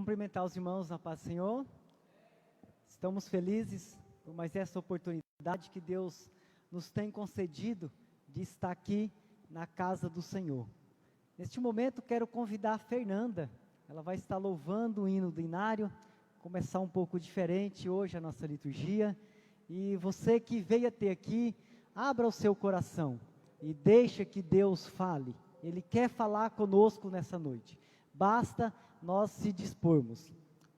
cumprimentar os irmãos na paz do Senhor. Estamos felizes por mais essa oportunidade que Deus nos tem concedido de estar aqui na casa do Senhor. Neste momento quero convidar a Fernanda, ela vai estar louvando o hino do inário, começar um pouco diferente hoje a nossa liturgia. E você que veio até aqui, abra o seu coração e deixa que Deus fale. Ele quer falar conosco nessa noite. Basta nós se dispormos.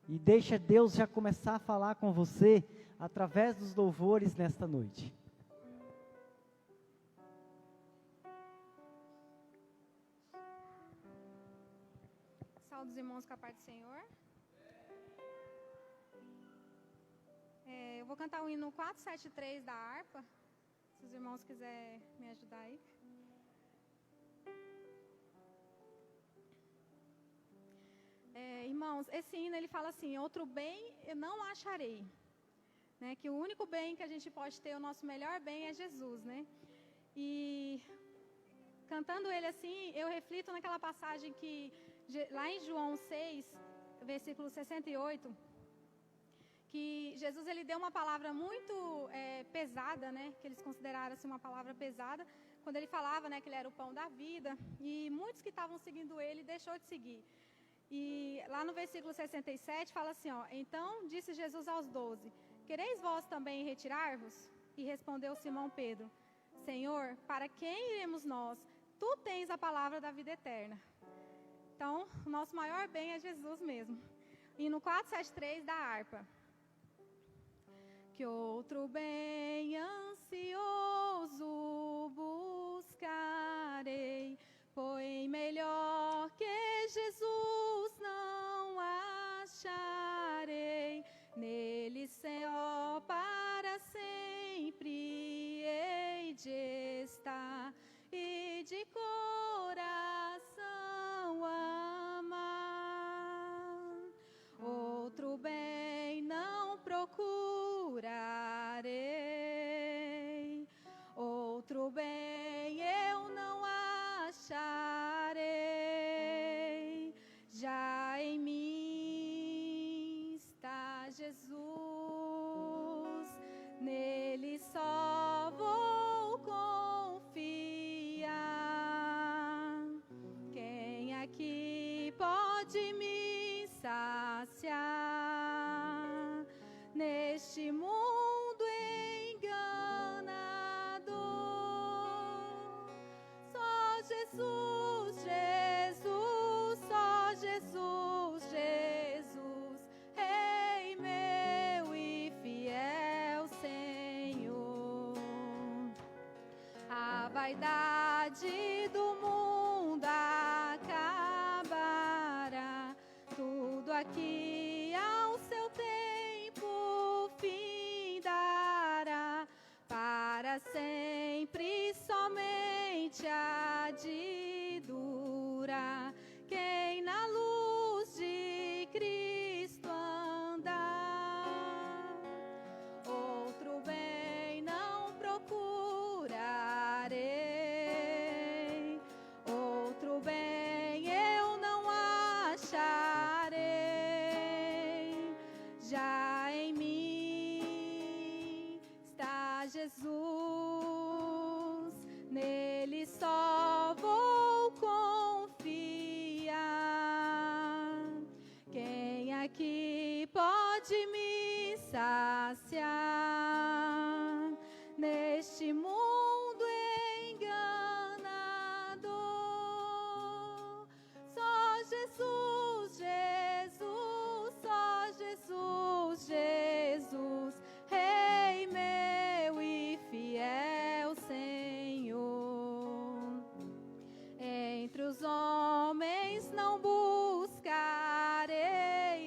E deixa Deus já começar a falar com você através dos louvores nesta noite. Saúde os irmãos com a paz do Senhor. Eu vou cantar o hino 473 da harpa. Se os irmãos quiserem me ajudar aí. Irmãos, esse hino ele fala assim: outro bem eu não acharei, né? Que o único bem que a gente pode ter, o nosso melhor bem é Jesus, né? E cantando ele assim, eu reflito naquela passagem que lá em João 6, versículo 68, que Jesus ele deu uma palavra muito pesada, né? Que eles consideraram assim, uma palavra pesada, quando ele falava, né, que ele era o pão da vida, e muitos que estavam seguindo ele deixou de seguir. E lá no versículo 67 fala assim, ó: então disse Jesus aos 12: quereis vós também retirar-vos? E respondeu Simão Pedro: Senhor, para quem iremos nós? Tu tens a palavra da vida eterna. Então, o nosso maior bem é Jesus mesmo. E no 473 da harpa: que outro bem ansioso buscarei, pois melhor que Jesus não acharei. Nele, Senhor, para sempre hei de estar e de coração amar. Outro bem não procurarei, outro bem eu não acharei. Já em mim está Jesus, nele só vou confiar. Quem aqui pode me saciar neste mundo enganador? Só Jesus, Jesus, só Jesus, Jesus, Rei meu e fiel Senhor. A vaidade do mundo acabará, tudo aqui ao seu tempo fim dará, para sempre somente há de durar quem na luz de Cristo andar. Outro bem não procurarei, outro bem eu não acharei. Já em mim está Jesus, nele só vou confiar. Quem aqui pode me saciar neste mundo enganador? Só Jesus, Jesus, só Jesus, Jesus, Rei meu e fiel Senhor. Entre os homens não buscarei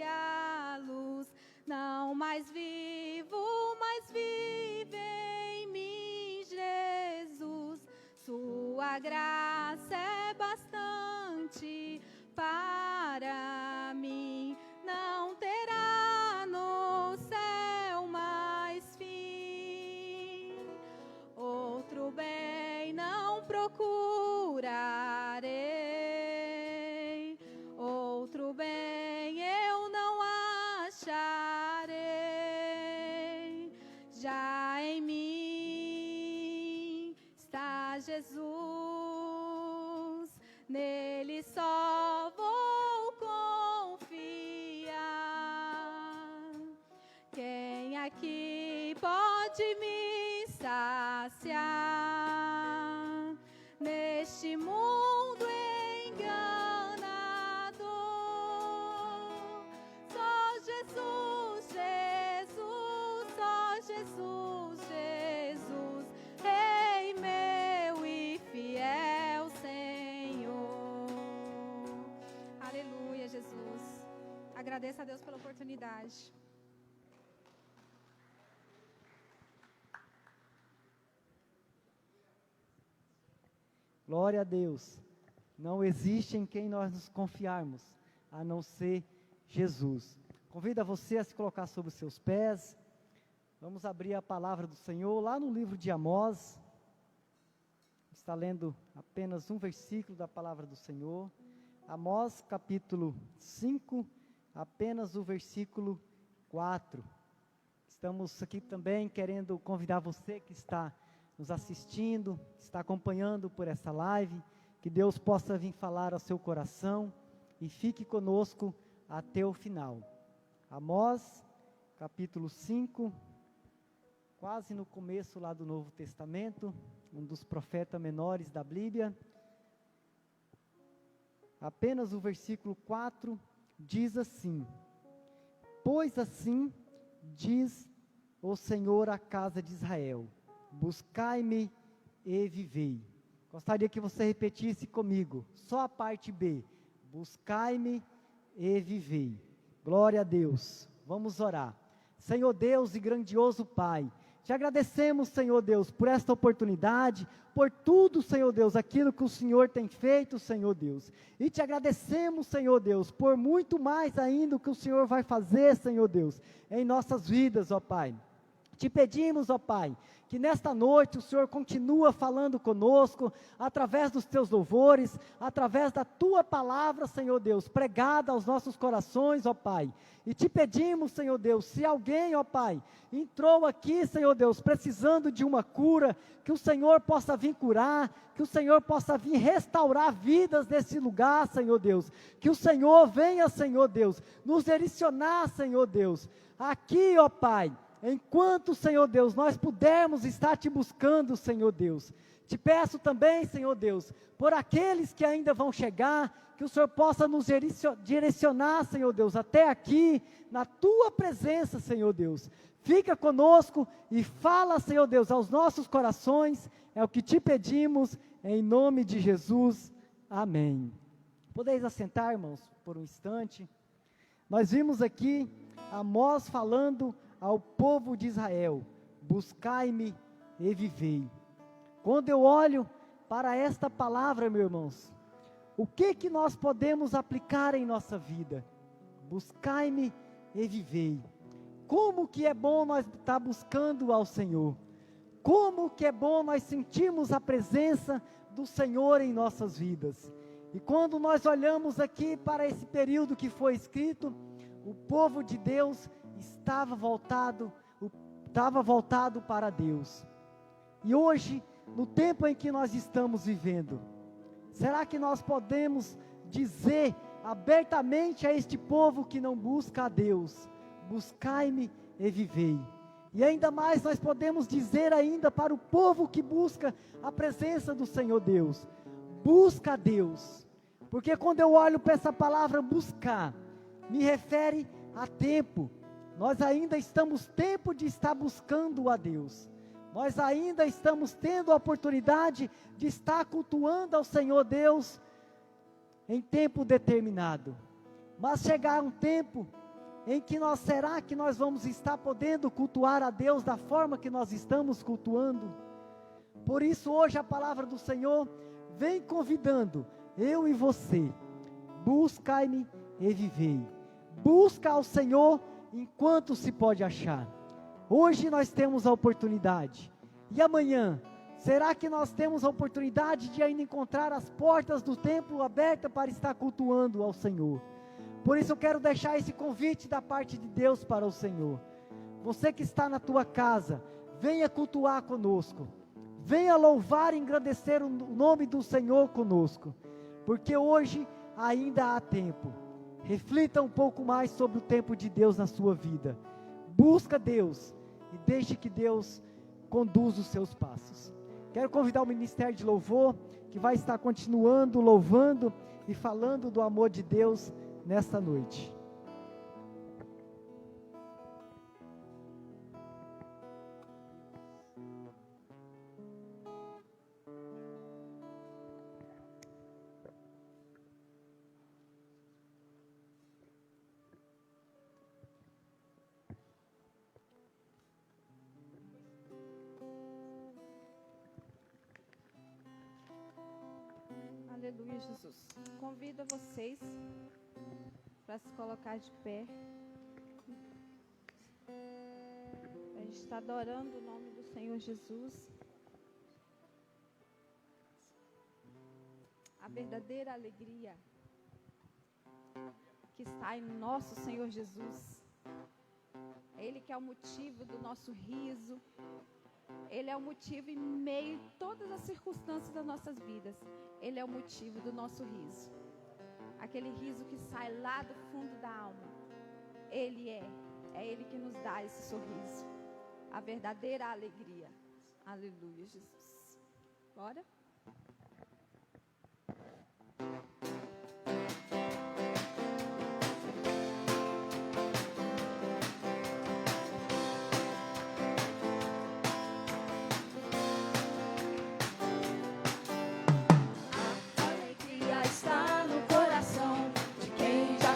a luz, não mais vivo, mas vive em mim Jesus. Sua graça é bastante para mim, não terá no céu mais fim. Outro bem não procurarei, outro bem eu de me saciar neste mundo enganador. Só Jesus, Jesus, só Jesus, Jesus, Rei meu e fiel Senhor. Aleluia, Jesus. Agradeço a Deus pela oportunidade. Glória a Deus. Não existe em quem nós nos confiarmos, a não ser Jesus. Convido a você a se colocar sobre os seus pés. Vamos abrir a palavra do Senhor lá no livro de Amós. Está lendo apenas um versículo da palavra do Senhor. Amós capítulo 5, apenas o versículo 4. Estamos aqui também querendo convidar você que está nos assistindo, está acompanhando por essa live, que Deus possa vir falar ao seu coração e fique conosco até o final. Amós, capítulo 5, quase no começo lá do Novo Testamento, um dos profetas menores da Bíblia. Apenas o versículo 4 diz assim: pois assim diz o Senhor à casa de Israel, buscai-me e vivei. Gostaria que você repetisse comigo, só a parte B, buscai-me e vivei. Glória a Deus. Vamos orar. Senhor Deus e grandioso Pai, te agradecemos, Senhor Deus, por esta oportunidade, por tudo, Senhor Deus, aquilo que o Senhor tem feito, Senhor Deus. E te agradecemos, Senhor Deus, por muito mais ainda o que o Senhor vai fazer, Senhor Deus, em nossas vidas, ó Pai. Te pedimos, ó Pai, que nesta noite o Senhor continua falando conosco, através dos teus louvores, através da tua palavra, Senhor Deus, pregada aos nossos corações, ó Pai. E te pedimos, Senhor Deus, se alguém, ó Pai, entrou aqui, Senhor Deus, precisando de uma cura, que o Senhor possa vir curar, que o Senhor possa vir restaurar vidas nesse lugar, Senhor Deus. Que o Senhor venha, Senhor Deus, nos direcionar, Senhor Deus, aqui, ó Pai. Enquanto, Senhor Deus, nós pudermos estar te buscando, Senhor Deus. Te peço também, Senhor Deus, por aqueles que ainda vão chegar, que o Senhor possa nos direcionar, Senhor Deus, até aqui, na tua presença, Senhor Deus. Fica conosco e fala, Senhor Deus, aos nossos corações, é o que te pedimos, em nome de Jesus. Amém. Podeis assentar, irmãos, por um instante. Nós vimos aqui Amós falando ao povo de Israel, buscai-me e vivei. Quando eu olho para esta palavra, meus irmãos, o que nós podemos aplicar em nossa vida? Buscai-me e vivei. Como que é bom nós estar buscando ao Senhor? Como que é bom nós sentirmos a presença do Senhor em nossas vidas? E quando nós olhamos aqui para esse período que foi escrito, o povo de Deus estava voltado para Deus. E hoje, no tempo em que nós estamos vivendo, será que nós podemos dizer abertamente a este povo que não busca a Deus, buscai-me e vivei? E ainda mais nós podemos dizer ainda para o povo que busca a presença do Senhor Deus, busca a Deus. Porque quando eu olho para essa palavra buscar, me refere a tempo. Nós ainda estamos tempo de estar buscando a Deus. Nós ainda estamos tendo a oportunidade de estar cultuando ao Senhor Deus em tempo determinado. Mas chegar um tempo em que será que nós vamos estar podendo cultuar a Deus da forma que nós estamos cultuando? Por isso hoje a palavra do Senhor vem convidando eu e você, buscai-me e vivei. Busca ao Senhor enquanto se pode achar. Hoje nós temos a oportunidade. E amanhã, será que nós temos a oportunidade de ainda encontrar as portas do templo abertas para estar cultuando ao Senhor? Por isso eu quero deixar esse convite da parte de Deus para o Senhor. Você que está na tua casa, venha cultuar conosco. Venha louvar e engrandecer o nome do Senhor conosco. Porque hoje ainda há tempo. Reflita um pouco mais sobre o tempo de Deus na sua vida. Busca Deus e deixe que Deus conduz os seus passos. Quero convidar o Ministério de Louvor, que vai estar continuando louvando e falando do amor de Deus nesta noite. Aleluia, Jesus. Convido vocês para se colocar de pé. A gente está adorando o nome do Senhor Jesus. A verdadeira alegria que está em nosso Senhor Jesus. É Ele que é o motivo do nosso riso. Ele é o motivo em meio a todas as circunstâncias das nossas vidas. Ele é o motivo do nosso riso. Aquele riso que sai lá do fundo da alma. Ele é Ele que nos dá esse sorriso. A verdadeira alegria. Aleluia, Jesus. Bora?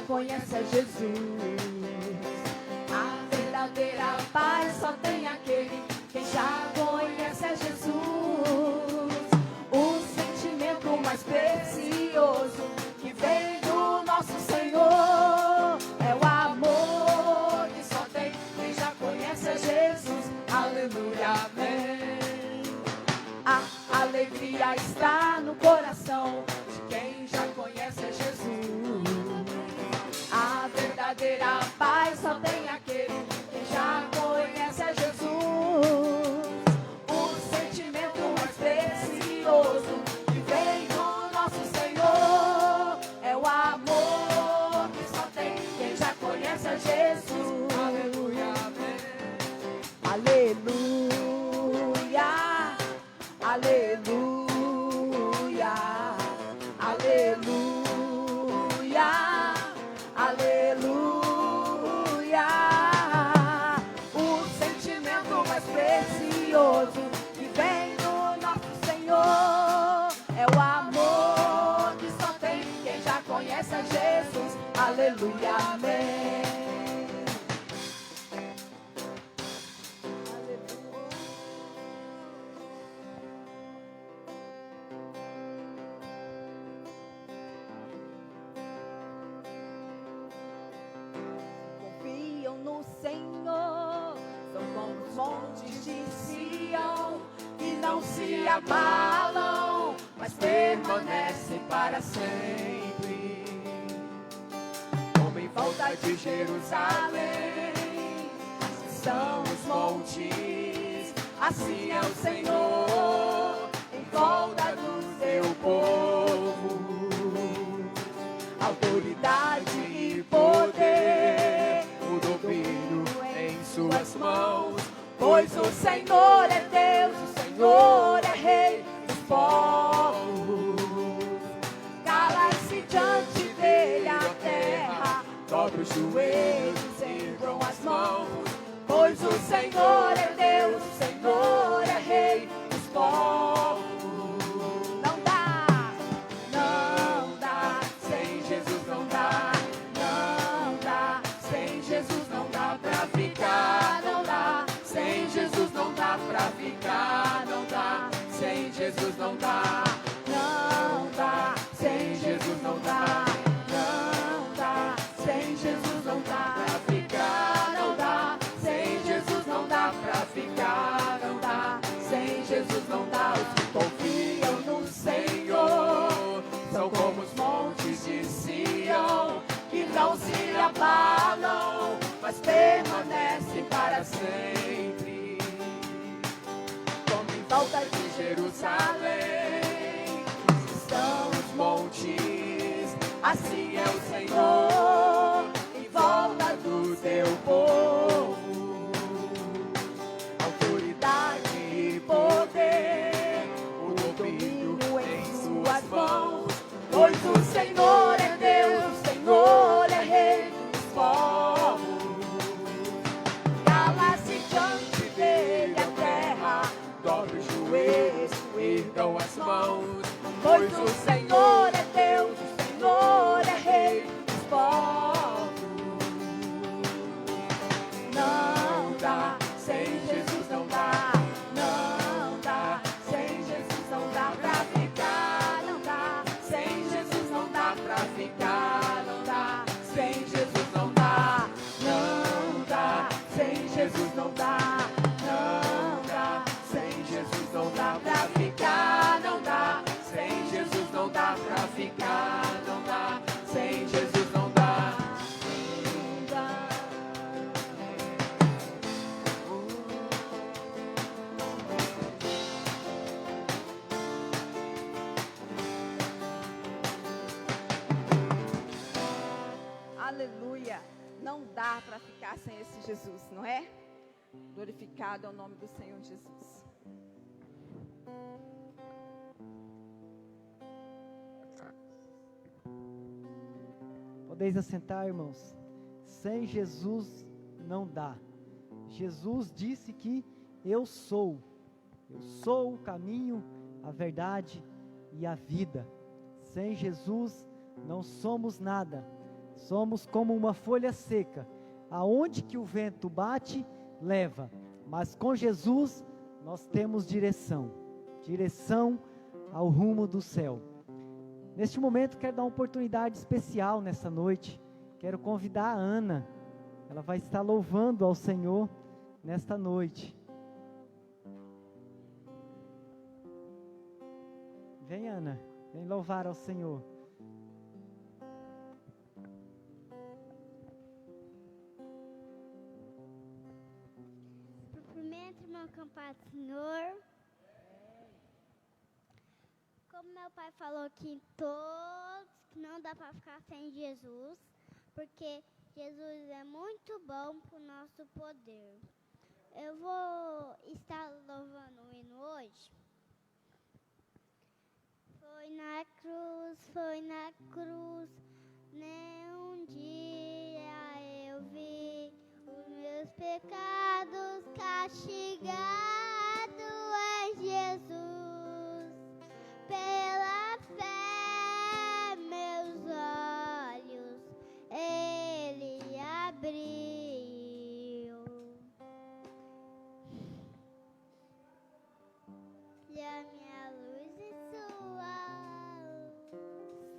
Conhece a Jesus. A verdadeira paz só tem aquele que já conhece a Jesus. O sentimento mais precioso que vem do nosso Senhor é o amor que só tem quem já conhece a Jesus. Aleluia, amém. A alegria está no coração de quem já conhece a Jesus. A verdadeira paz só tem aquele que já conhece a Jesus. O sentimento mais precioso que vem do nosso Senhor é o amor que só tem quem já conhece a Jesus. Aleluia, amém. Aleluia, aleluia, aleluia. Aleluia, o sentimento mais precioso que vem do nosso Senhor é o amor que só tem quem já conhece a Jesus. Aleluia, amém. No Senhor, são como os montes de Sião, que não se abalam, mas permanecem para sempre. Como em volta de Jerusalém, são os montes, assim é o Senhor, em volta do seu povo. Autoridade e poder, em suas mãos, pois o Senhor é Deus, o Senhor é Rei dos povos. Cala-se diante dele a terra, dobre os joelhos, ergam as mãos, pois o Senhor é Deus, o Senhor é Rei dos povos. Não dá, não dá, sem Jesus não dá. Jesus não dá pra ficar, não dá. Sem Jesus não dá pra ficar, não dá. Sem Jesus não dá, não dá. Sem Jesus não dá, não dá. Sem Jesus não dá pra ficar, não dá. Sem Jesus não dá pra ficar, não dá. Sem Jesus não dá. Os que confiam no Senhor são como os montes de Sião, que não se abalam, mas permanecem para sempre. Como em volta de Jerusalém estão os montes, assim é o Senhor, em volta do teu povo. Autoridade ficar, não dá. Sem Jesus não dá. Não dá. Aleluia. Não dá para ficar sem esse Jesus, não é? Glorificado é o nome do Senhor Jesus. Podeis assentar, irmãos. Sem Jesus não dá. Jesus disse que eu sou o caminho, a verdade e a vida. Sem Jesus não somos nada. Somos como uma folha seca. Aonde que o vento bate, leva. Mas com Jesus nós temos direção ao rumo do céu. Neste momento quero dar uma oportunidade especial nessa noite. Quero convidar a Ana. Ela vai estar louvando ao Senhor nesta noite. Vem, Ana, vem louvar ao Senhor. Cumprimento meu acampado, Senhor. Como meu pai falou que não dá para ficar sem Jesus, porque Jesus é muito bom para o nosso poder. Eu vou estar louvando o hino hoje. Foi na cruz, nem um dia eu vi os meus pecados castigados em Jesus. Pela fé, meus olhos Ele abriu. E a minha luz e sua luz.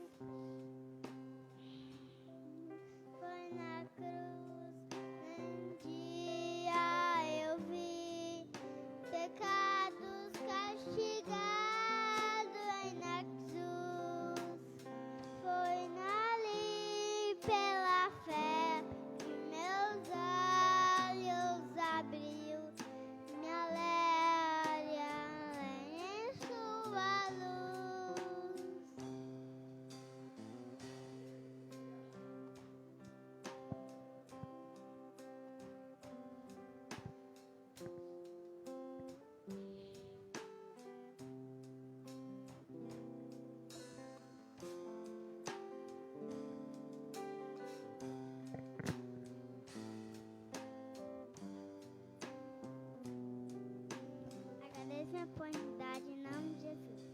Foi na cruz, um dia eu vi pecados castigados em cruz. Foi ali pela fé que meus olhos abriu. Me alegra em sua luz. Agradeço a oportunidade em nome de Jesus.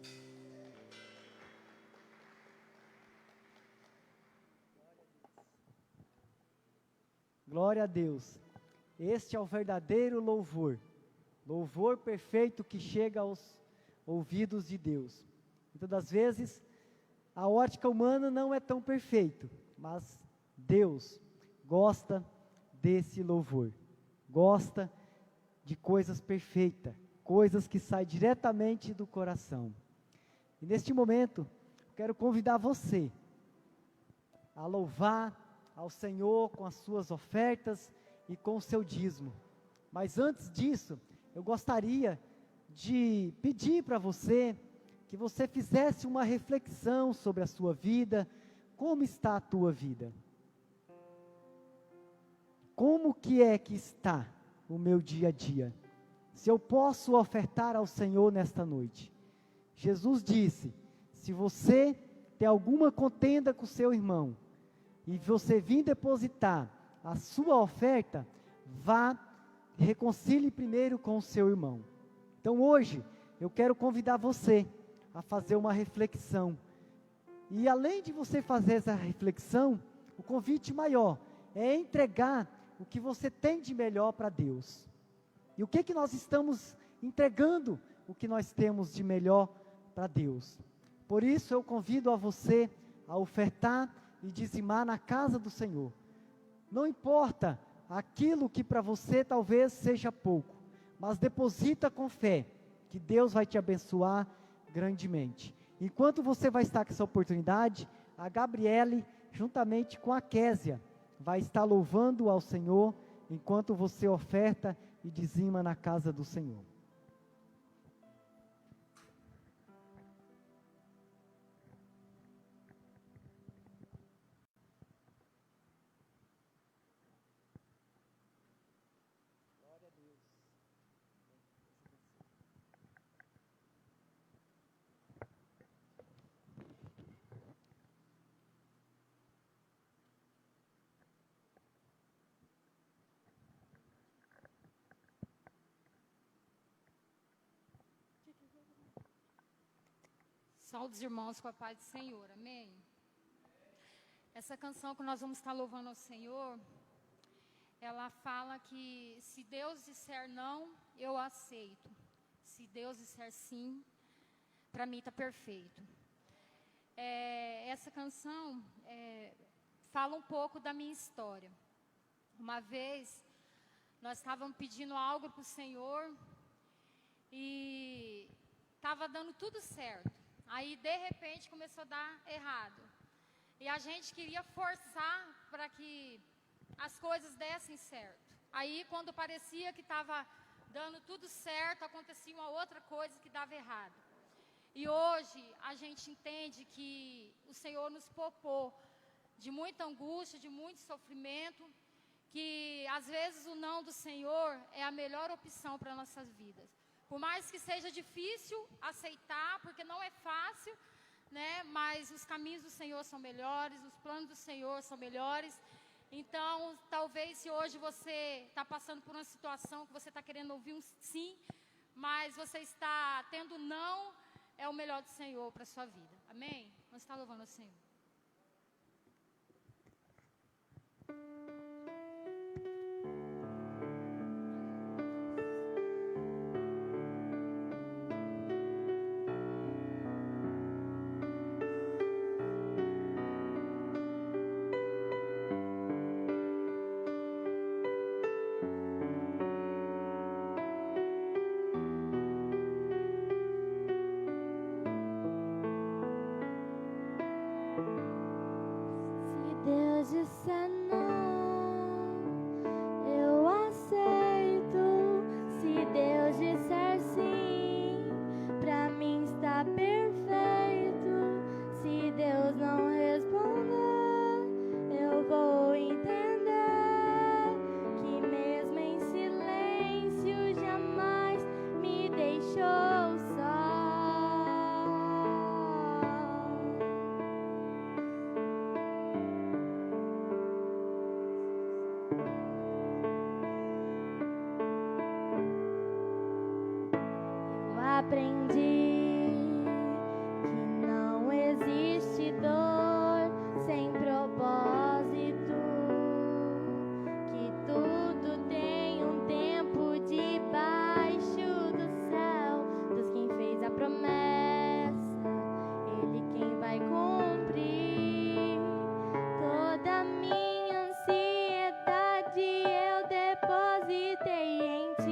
Glória a Deus. Este é o verdadeiro louvor. Louvor perfeito que chega aos ouvidos de Deus. Muitas das vezes, a ótica humana não é tão perfeita, mas Deus gosta desse louvor. Gosta de coisas perfeitas, coisas que saem diretamente do coração. E neste momento, quero convidar você a louvar ao Senhor com as suas ofertas e com o seu dízimo. Mas antes disso, eu gostaria de pedir para você que você fizesse uma reflexão sobre a sua vida. Como está a tua vida? Como que é que está o meu dia a dia? Se eu posso ofertar ao Senhor nesta noite. Jesus disse, se você tem alguma contenda com seu irmão, e você vir depositar a sua oferta, vá, reconcilie primeiro com o seu irmão. Então hoje, eu quero convidar você a fazer uma reflexão. E além de você fazer essa reflexão, o convite maior é entregar o que você tem de melhor para Deus. E o que nós estamos entregando, o que nós temos de melhor para Deus. Por isso eu convido a você a ofertar e dizimar na casa do Senhor. Não importa aquilo que para você talvez seja pouco, mas deposita com fé, que Deus vai te abençoar grandemente. Enquanto você vai estar com essa oportunidade, a Gabriele, juntamente com a Késia, vai estar louvando ao Senhor, enquanto você oferta e dizima na casa do Senhor. Saúde os irmãos com a paz do Senhor, amém? Essa canção que nós vamos estar louvando ao Senhor, ela fala que se Deus disser não, eu aceito. Se Deus disser sim, para mim está perfeito. Essa canção fala um pouco da minha história. Uma vez, nós estávamos pedindo algo para o Senhor e estava dando tudo certo. Aí, de repente, começou a dar errado. E a gente queria forçar para que as coisas dessem certo. Aí, quando parecia que estava dando tudo certo, acontecia uma outra coisa que dava errado. E hoje, a gente entende que o Senhor nos poupou de muita angústia, de muito sofrimento, que, às vezes, o não do Senhor é a melhor opção para nossas vidas. Por mais que seja difícil aceitar, porque não é fácil, né? Mas os caminhos do Senhor são melhores, os planos do Senhor são melhores. Então, talvez se hoje você está passando por uma situação que você está querendo ouvir um sim, mas você está tendo não, é o melhor do Senhor para a sua vida. Amém? Vamos estar louvando o Senhor. Deus disser não, eu aceito. Se Deus disser sim, pra mim está perfeito. Se Deus não responder, eu vou entender que mesmo em silêncio jamais me deixou só. Aprendi que não existe dor sem propósito, que tudo tem um tempo debaixo do céu. Deus quem fez a promessa, Ele quem vai cumprir. Toda minha ansiedade eu depositei em Ti.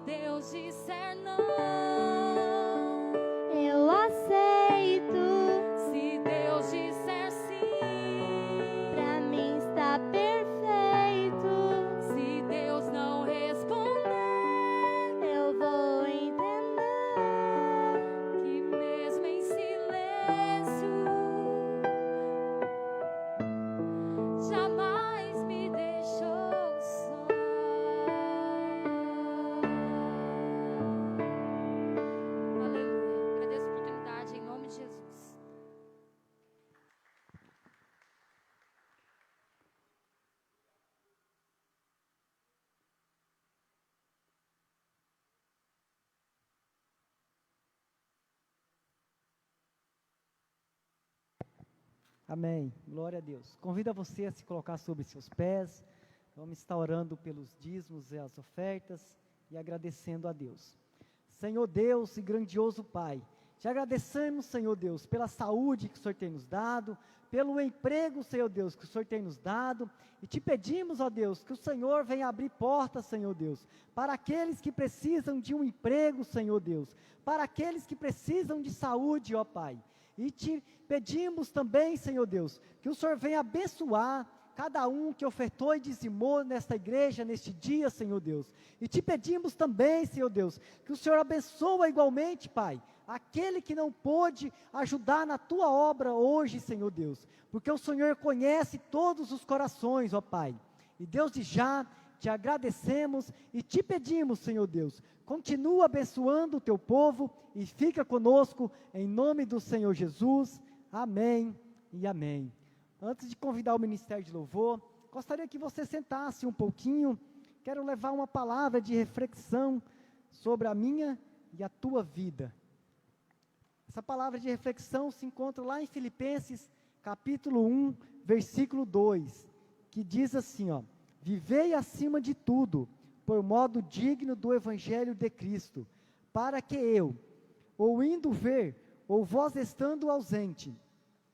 Deus disser não, eu aceito. se Deus disser sim, Pra mim está perfeito. se Deus não responder, Eu vou entender que mesmo em silêncio jamais me deixou só. Aleluia. Agradeço a oportunidade em nome de Jesus. Amém. Glória a Deus. Convido a você a se colocar sobre seus pés. Vamos estar orando pelos dízimos e as ofertas e agradecendo a Deus. Senhor Deus e grandioso Pai, te agradecemos, Senhor Deus, pela saúde que o Senhor tem nos dado, pelo emprego, Senhor Deus, que o Senhor tem nos dado, e te pedimos, ó Deus, que o Senhor venha abrir portas, Senhor Deus, para aqueles que precisam de um emprego, Senhor Deus, para aqueles que precisam de saúde, ó Pai. E te pedimos também, Senhor Deus, que o Senhor venha abençoar cada um que ofertou e dizimou nesta igreja, neste dia, Senhor Deus. E te pedimos também, Senhor Deus, que o Senhor abençoa igualmente, Pai, aquele que não pôde ajudar na tua obra hoje, Senhor Deus, porque o Senhor conhece todos os corações, ó Pai. E desde já te agradecemos e te pedimos, Senhor Deus, continua abençoando o teu povo e fica conosco, em nome do Senhor Jesus. Amém e amém. Antes de convidar o Ministério de Louvor, gostaria que você sentasse um pouquinho. Quero levar uma palavra de reflexão sobre a minha e a tua vida. Essa palavra de reflexão se encontra lá em Filipenses, capítulo 1, versículo 2, que diz assim, ó: vivei acima de tudo, por modo digno do Evangelho de Cristo, para que eu, ou indo ver, ou vós estando ausente,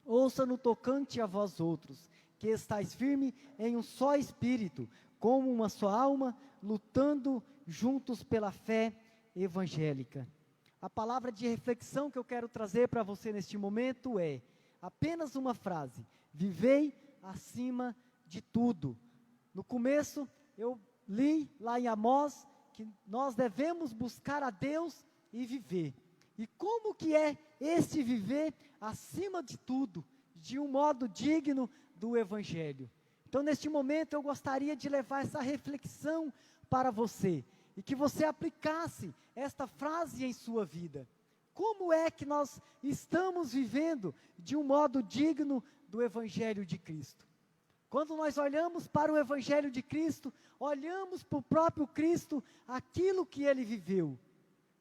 ouça no tocante a vós outros, que estáis firme em um só espírito, como uma só alma, lutando juntos pela fé evangélica. A palavra de reflexão que eu quero trazer para você neste momento é apenas uma frase: vivei acima de tudo. No começo, eu li lá em Amós que nós devemos buscar a Deus e viver. E como que é esse viver acima de tudo, de um modo digno do Evangelho? Então, neste momento, eu gostaria de levar essa reflexão para você, e que você aplicasse esta frase em sua vida. Como é que nós estamos vivendo de um modo digno do Evangelho de Cristo? Quando nós olhamos para o Evangelho de Cristo, olhamos para o próprio Cristo, aquilo que Ele viveu.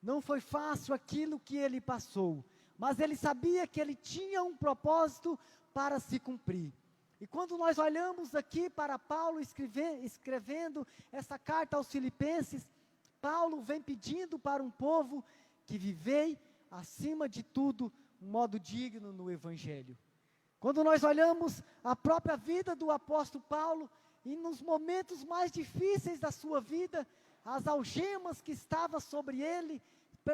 Não foi fácil aquilo que Ele passou, mas Ele sabia que Ele tinha um propósito para se cumprir. E quando nós olhamos aqui para Paulo escrevendo essa carta aos Filipenses, Paulo vem pedindo para um povo que vivei acima de tudo um modo digno no Evangelho. Quando nós olhamos a própria vida do apóstolo Paulo, e nos momentos mais difíceis da sua vida, as algemas que estavam sobre ele,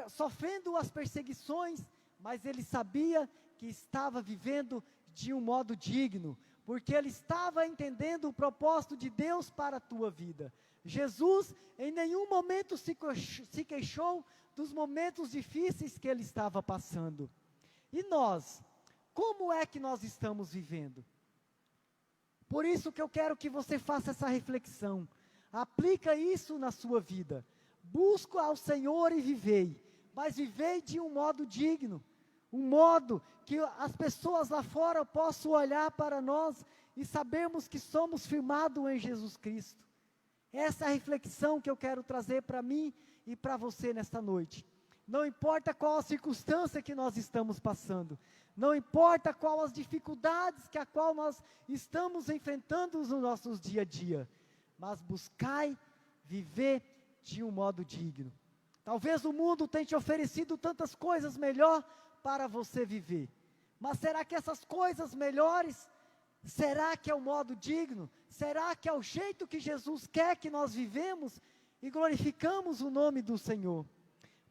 sofrendo as perseguições, mas ele sabia que estava vivendo de um modo digno, porque ele estava entendendo o propósito de Deus para a tua vida. Jesus em nenhum momento se queixou dos momentos difíceis que ele estava passando. E nós, como é que nós estamos vivendo? Por isso que eu quero que você faça essa reflexão. Aplica isso na sua vida. Busca ao Senhor e vivei, mas vivei de um modo digno, um modo que as pessoas lá fora possam olhar para nós e sabermos que somos firmados em Jesus Cristo. Essa é a reflexão que eu quero trazer para mim e para você nesta noite. Não importa qual a circunstância que nós estamos passando, não importa qual as dificuldades que a qual nós estamos enfrentando nos nossos dia a dia, mas buscai viver de um modo digno. Talvez o mundo tenha te oferecido tantas coisas melhor para você viver, mas será que essas coisas melhores, será que é o modo digno? Será que é o jeito que Jesus quer que nós vivemos? e glorificamos o nome do Senhor.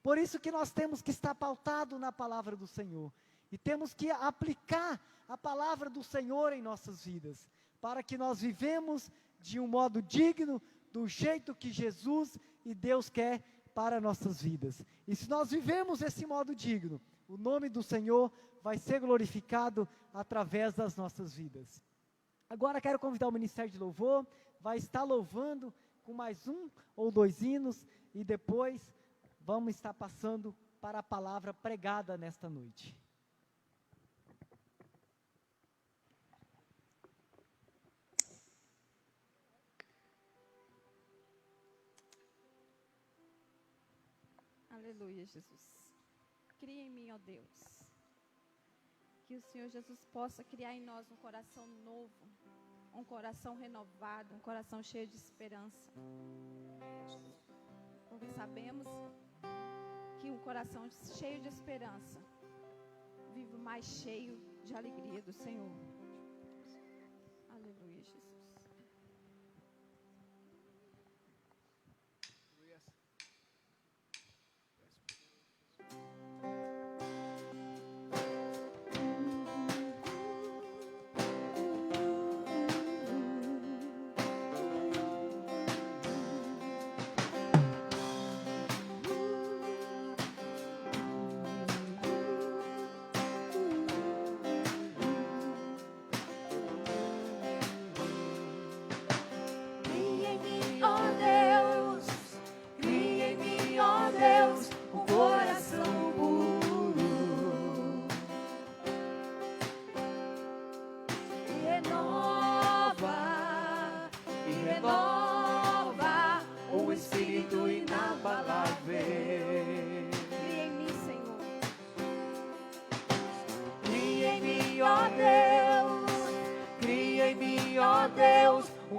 Por isso que nós temos que estar pautado na palavra do Senhor, e temos que aplicar a palavra do Senhor em nossas vidas, para que nós vivemos de um modo digno, do jeito que Jesus e Deus quer para nossas vidas. E se nós vivemos esse modo digno, o nome do Senhor vai ser glorificado através das nossas vidas. Agora quero convidar o Ministério de Louvor, vai estar louvando com mais 1 ou 2 hinos, e depois vamos estar passando para a palavra pregada nesta noite. Aleluia, Jesus. Cria em mim, ó Deus. Que o Senhor Jesus possa criar em nós um coração novo, um coração renovado, um coração cheio de esperança. Porque sabemos que um coração cheio de esperança vive mais cheio de alegria do Senhor. Aleluia, Jesus.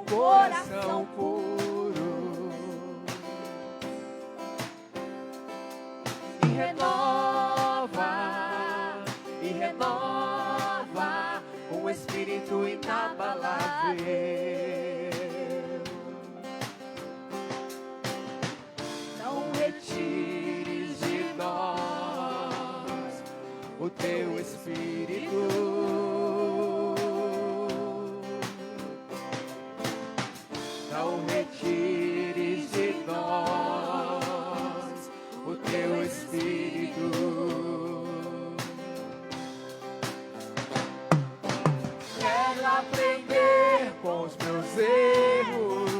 Coração puro e renova um espírito inabalável. Não retires de nós o teu espírito. Não retires de nós o teu Espírito. Quero aprender com os meus erros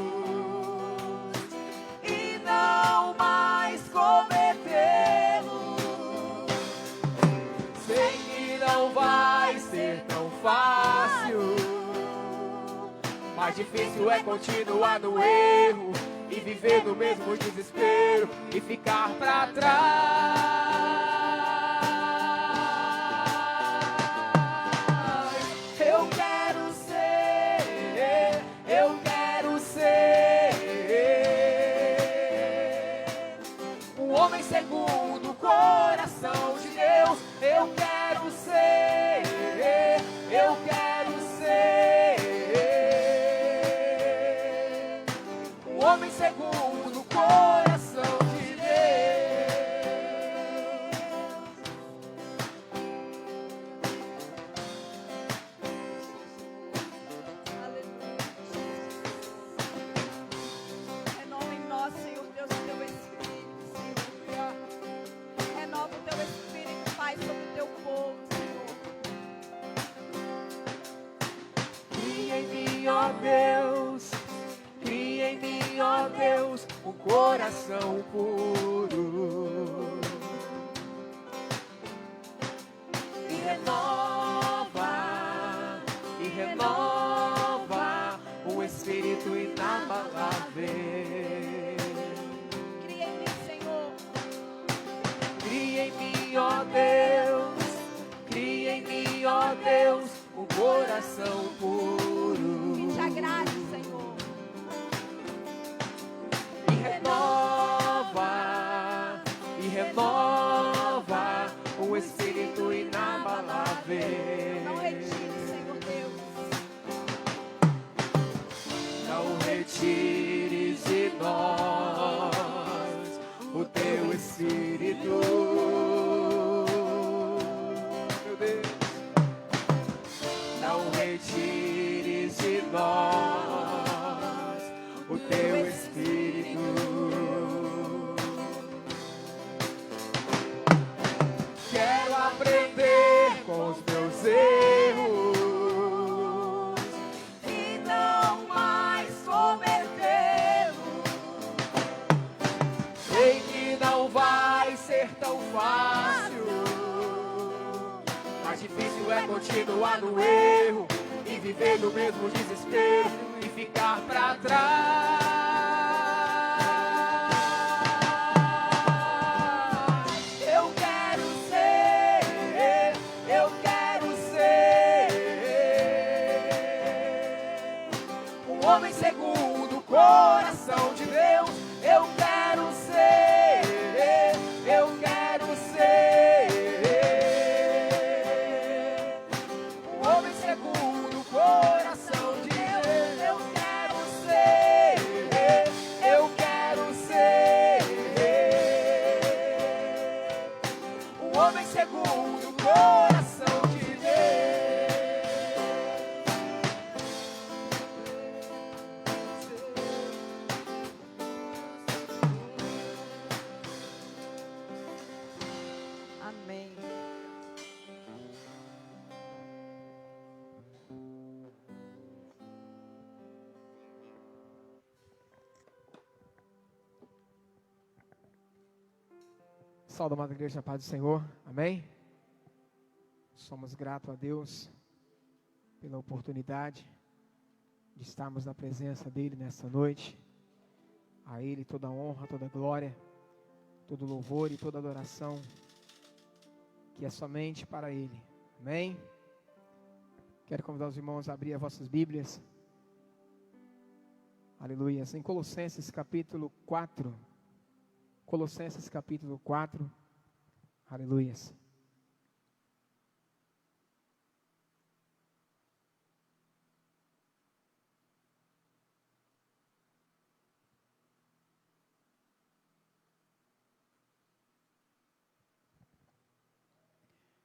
e não mais cometê-los. Sei que não vai ser tão fácil. Mais difícil é continuar no erro e viver no mesmo desespero e ficar pra trás. Eu quero ser um homem segundo o coração de Deus. Eu quero ser homem segundo o coração de Deus. Aleluia. Renova em nós, Senhor Deus, o teu Espírito, Senhor. Renova o teu Espírito, Pai, sobre o teu povo, Senhor. Cria em mim, ó Deus. Cria em mim, ó Deus, um coração puro e renova um espírito inabalável. Cria em mim, Senhor. Cria em mim, ó Deus. Cria em mim, ó Deus, um coração puro. Que te agrade, Senhor. Renova um espírito inabalável. Não retire, Senhor Deus. Não retires de nós o teu Espírito. Meu Deus, não retires de nós o teu Espírito. Quero aprender com os meus erros e não mais cometê-los. Sei que não vai ser tão fácil, mais difícil é continuar no erro e viver no mesmo desespero e ficar pra trás. Eu quero ser um homem segundo o coração de Deus. Eu quero ser um homem segundo o coração de Deus. Eu quero ser um homem segundo o coração de Amém. Salve, amada igreja, a paz do Senhor, amém? Somos gratos a Deus pela oportunidade de estarmos na presença dEle nessa noite. A Ele toda a honra, toda a glória, todo o louvor e toda a adoração, que é somente para Ele, amém? Quero convidar os irmãos a abrir as vossas Bíblias, aleluia, em Colossenses capítulo 4, Colossenses capítulo 4, aleluias.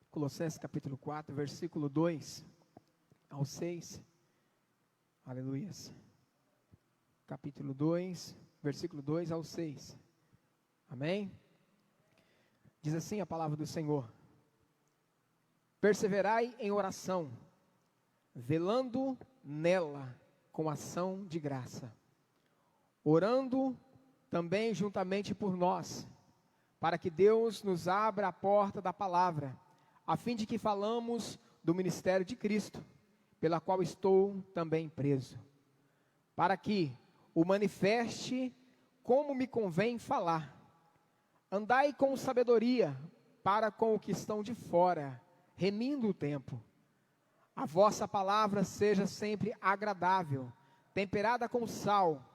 Colossenses capítulo 4, versículo 2 ao 6, aleluias. Capítulo 2, versículo 2 ao 6. Amém? Diz assim a palavra do Senhor: perseverai em oração, velando nela com ação de graça, orando também juntamente por nós, para que Deus nos abra a porta da palavra, a fim de que falamos do ministério de Cristo, pela qual estou também preso, para que o manifeste como me convém falar. Andai com sabedoria para com o que estão de fora, remindo o tempo. A vossa palavra seja sempre agradável, temperada com sal,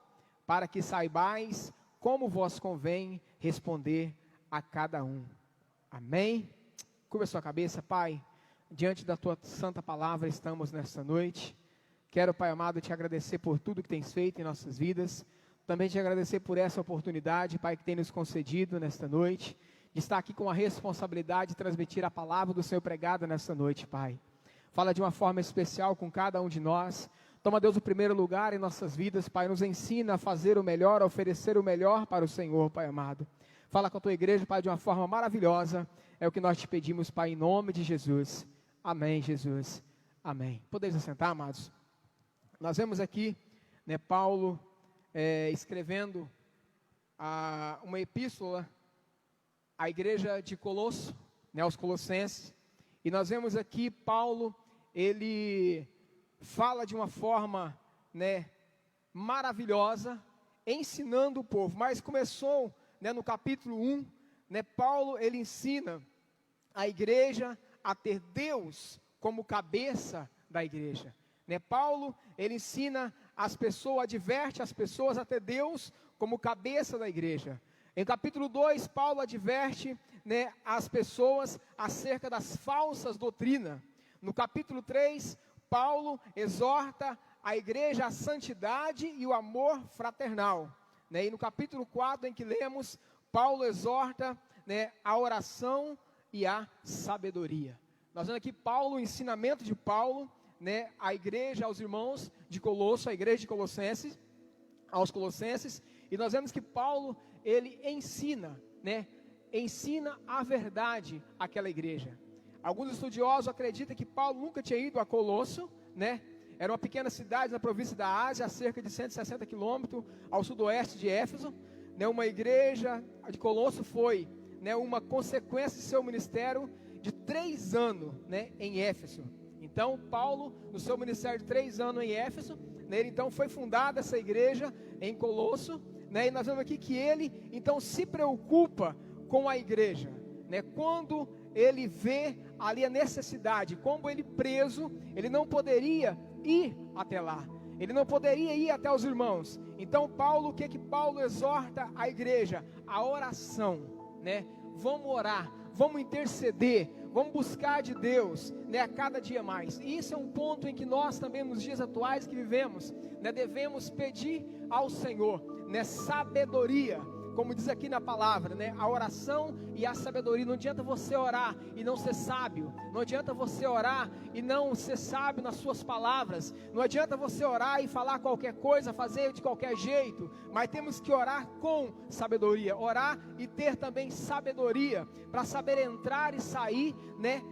para que saibais como vos convém responder a cada um. Amém? Curva a sua cabeça, Pai. Diante da tua santa palavra estamos nesta noite. Quero, Pai amado, te agradecer por tudo que tens feito em nossas vidas. Também te agradecer por essa oportunidade, Pai, que tem nos concedido nesta noite, de estar aqui com a responsabilidade de transmitir a palavra do Senhor pregada nesta noite, Pai. Fala de uma forma especial com cada um de nós. Toma, Deus, o primeiro lugar em nossas vidas, Pai. Nos ensina a fazer o melhor, a oferecer o melhor para o Senhor, Pai amado. Fala com a tua igreja, Pai, de uma forma maravilhosa. É o que nós te pedimos, Pai, em nome de Jesus. Amém, Jesus. Amém. Podeis assentar, amados? Nós vemos aqui, né, Paulo escrevendo uma epístola à igreja de Colosso, né, aos Colossenses, e nós vemos aqui Paulo, ele fala de uma forma, né, maravilhosa, ensinando o povo, mas começou, né, no capítulo 1, né, Paulo, ele ensina a igreja a ter Deus como cabeça da igreja, né? Paulo, ele ensina as pessoas, adverte as pessoas a ter Deus como cabeça da igreja. Em capítulo 2, Paulo adverte, né, as pessoas acerca das falsas doutrinas. No capítulo 3, Paulo exorta a igreja à santidade e o amor fraternal, né? E no capítulo 4, em que lemos, Paulo exorta, né, a oração e a sabedoria. Nós vemos aqui Paulo, o ensinamento de Paulo, né, à igreja, aos irmãos de Colosso, a igreja de Colossenses, aos Colossenses, e nós vemos que Paulo, ele ensina, né, ensina a verdade àquela igreja. Alguns estudiosos acreditam que Paulo nunca tinha ido a Colosso, né, era uma pequena cidade na província da Ásia, a cerca de 160 quilômetros ao sudoeste de Éfeso, né, uma igreja de Colosso foi, né, uma consequência de seu ministério de 3 anos, né, em Éfeso. Então Paulo, no seu ministério de 3 anos em Éfeso, né, ele então foi fundada essa igreja em Colosso, né, e nós vemos aqui que ele então se preocupa com a igreja, né, quando ele vê ali a necessidade, como ele preso, ele não poderia ir até lá, ele não poderia ir até os irmãos. Então Paulo, o que Paulo exorta a igreja? A oração, né? Vamos orar, vamos interceder, vamos buscar de Deus, né, a cada dia mais. E isso é um ponto em que nós também, nos dias atuais que vivemos, né, devemos pedir ao Senhor, né, sabedoria, como diz aqui na palavra, né, a oração e a sabedoria. Não adianta você orar e não ser sábio, não adianta você orar e não ser sábio nas suas palavras, não adianta você orar e falar qualquer coisa, fazer de qualquer jeito, mas temos que orar com sabedoria, orar e ter também sabedoria, para saber entrar e sair, né,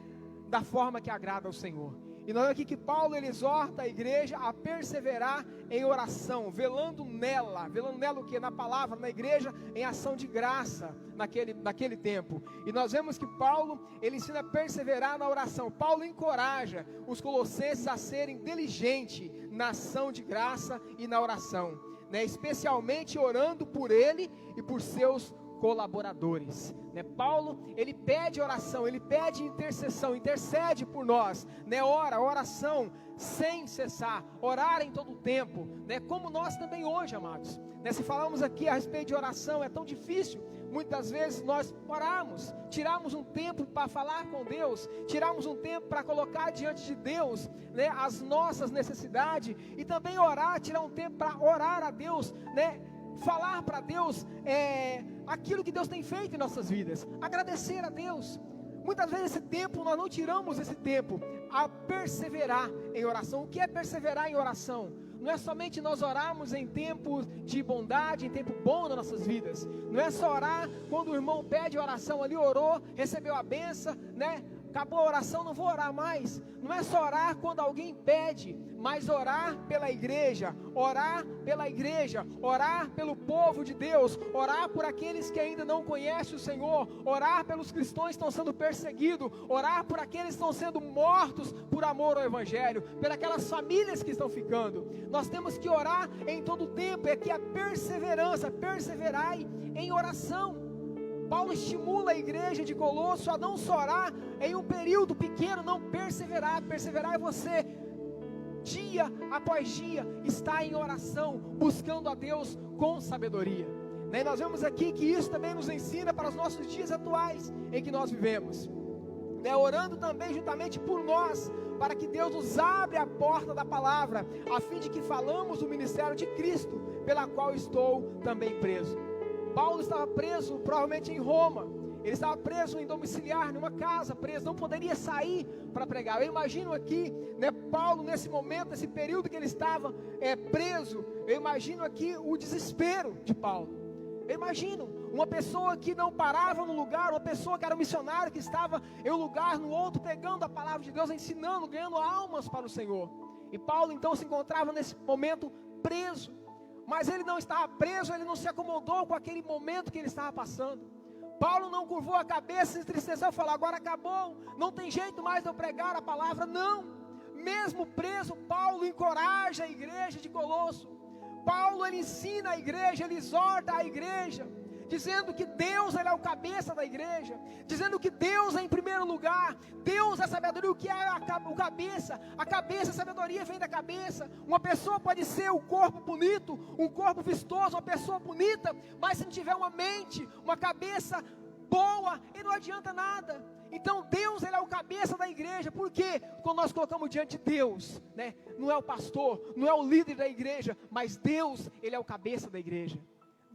da forma que agrada ao Senhor. E nós aqui que Paulo, ele exorta a igreja a perseverar em oração, velando nela o que? Na palavra, na igreja, em ação de graça, naquele tempo. E nós vemos que Paulo, ele ensina a perseverar na oração. Paulo encoraja os colossenses a serem diligentes na ação de graça e na oração, né? Especialmente orando por ele e por seus colaboradores, né? Paulo, ele pede oração, ele pede intercessão, intercede por nós, né? Oração sem cessar, orar em todo o tempo, né? Como nós também hoje, amados, né? Se falamos aqui a respeito de oração, é tão difícil, muitas vezes nós oramos, tiramos um tempo para falar com Deus, tiramos um tempo para colocar diante de Deus, né, as nossas necessidades, e também orar, tirar um tempo para orar a Deus, né? Falar para Deus aquilo que Deus tem feito em nossas vidas, agradecer a Deus. Muitas vezes esse tempo, nós não tiramos esse tempo a perseverar em oração. O que é perseverar em oração? Não é somente nós orarmos em tempos de bondade, em tempo bom nas nossas vidas. Não é só orar quando o irmão pede oração ali, orou, recebeu a benção, né? Acabou a oração, não vou orar mais. Não é só orar quando alguém pede, mas orar pela igreja, orar pelo povo de Deus, orar por aqueles que ainda não conhecem o Senhor, orar pelos cristãos que estão sendo perseguidos, orar por aqueles que estão sendo mortos por amor ao Evangelho, por aquelas famílias que estão ficando. Nós temos que orar em todo o tempo, é que a perseverança, perseverai em oração. Paulo estimula a igreja de Colosso a não só orar em um período pequeno, não perseverar é você, dia após dia, estar em oração, buscando a Deus com sabedoria, né? E nós vemos aqui que isso também nos ensina para os nossos dias atuais, em que nós vivemos, né? Orando também juntamente por nós, para que Deus nos abra a porta da palavra, a fim de que falamos do ministério de Cristo, pela qual estou também preso. Paulo estava preso, provavelmente em Roma. Ele estava preso em domiciliar, numa casa, preso, não poderia sair para pregar. Eu imagino aqui, né, Paulo nesse momento, nesse período que ele estava preso, eu imagino aqui o desespero de Paulo. Eu imagino uma pessoa que não parava no lugar, uma pessoa que era um missionário, que estava em um lugar, no outro, pregando a palavra de Deus, ensinando, ganhando almas para o Senhor. E Paulo então se encontrava nesse momento preso. Mas ele não estava preso, ele não se acomodou com aquele momento que ele estava passando. Paulo não curvou a cabeça, se entristeceu e falou: agora acabou, não tem jeito mais de eu pregar a palavra. Não, mesmo preso, Paulo encoraja a igreja de Colosso. Paulo, ele ensina a igreja, ele exorta a igreja, dizendo que Deus, ele é o cabeça da igreja, dizendo que Deus é em primeiro lugar, Deus é sabedoria. O que é o cabeça? A cabeça, a sabedoria vem da cabeça. Uma pessoa pode ser um corpo bonito, um corpo vistoso, uma pessoa bonita, mas se não tiver uma mente, uma cabeça boa, ele não adianta nada. Então Deus, ele é o cabeça da igreja. Por quê? Quando nós colocamos diante de Deus, né? Não é o pastor, não é o líder da igreja, mas Deus, ele é o cabeça da igreja.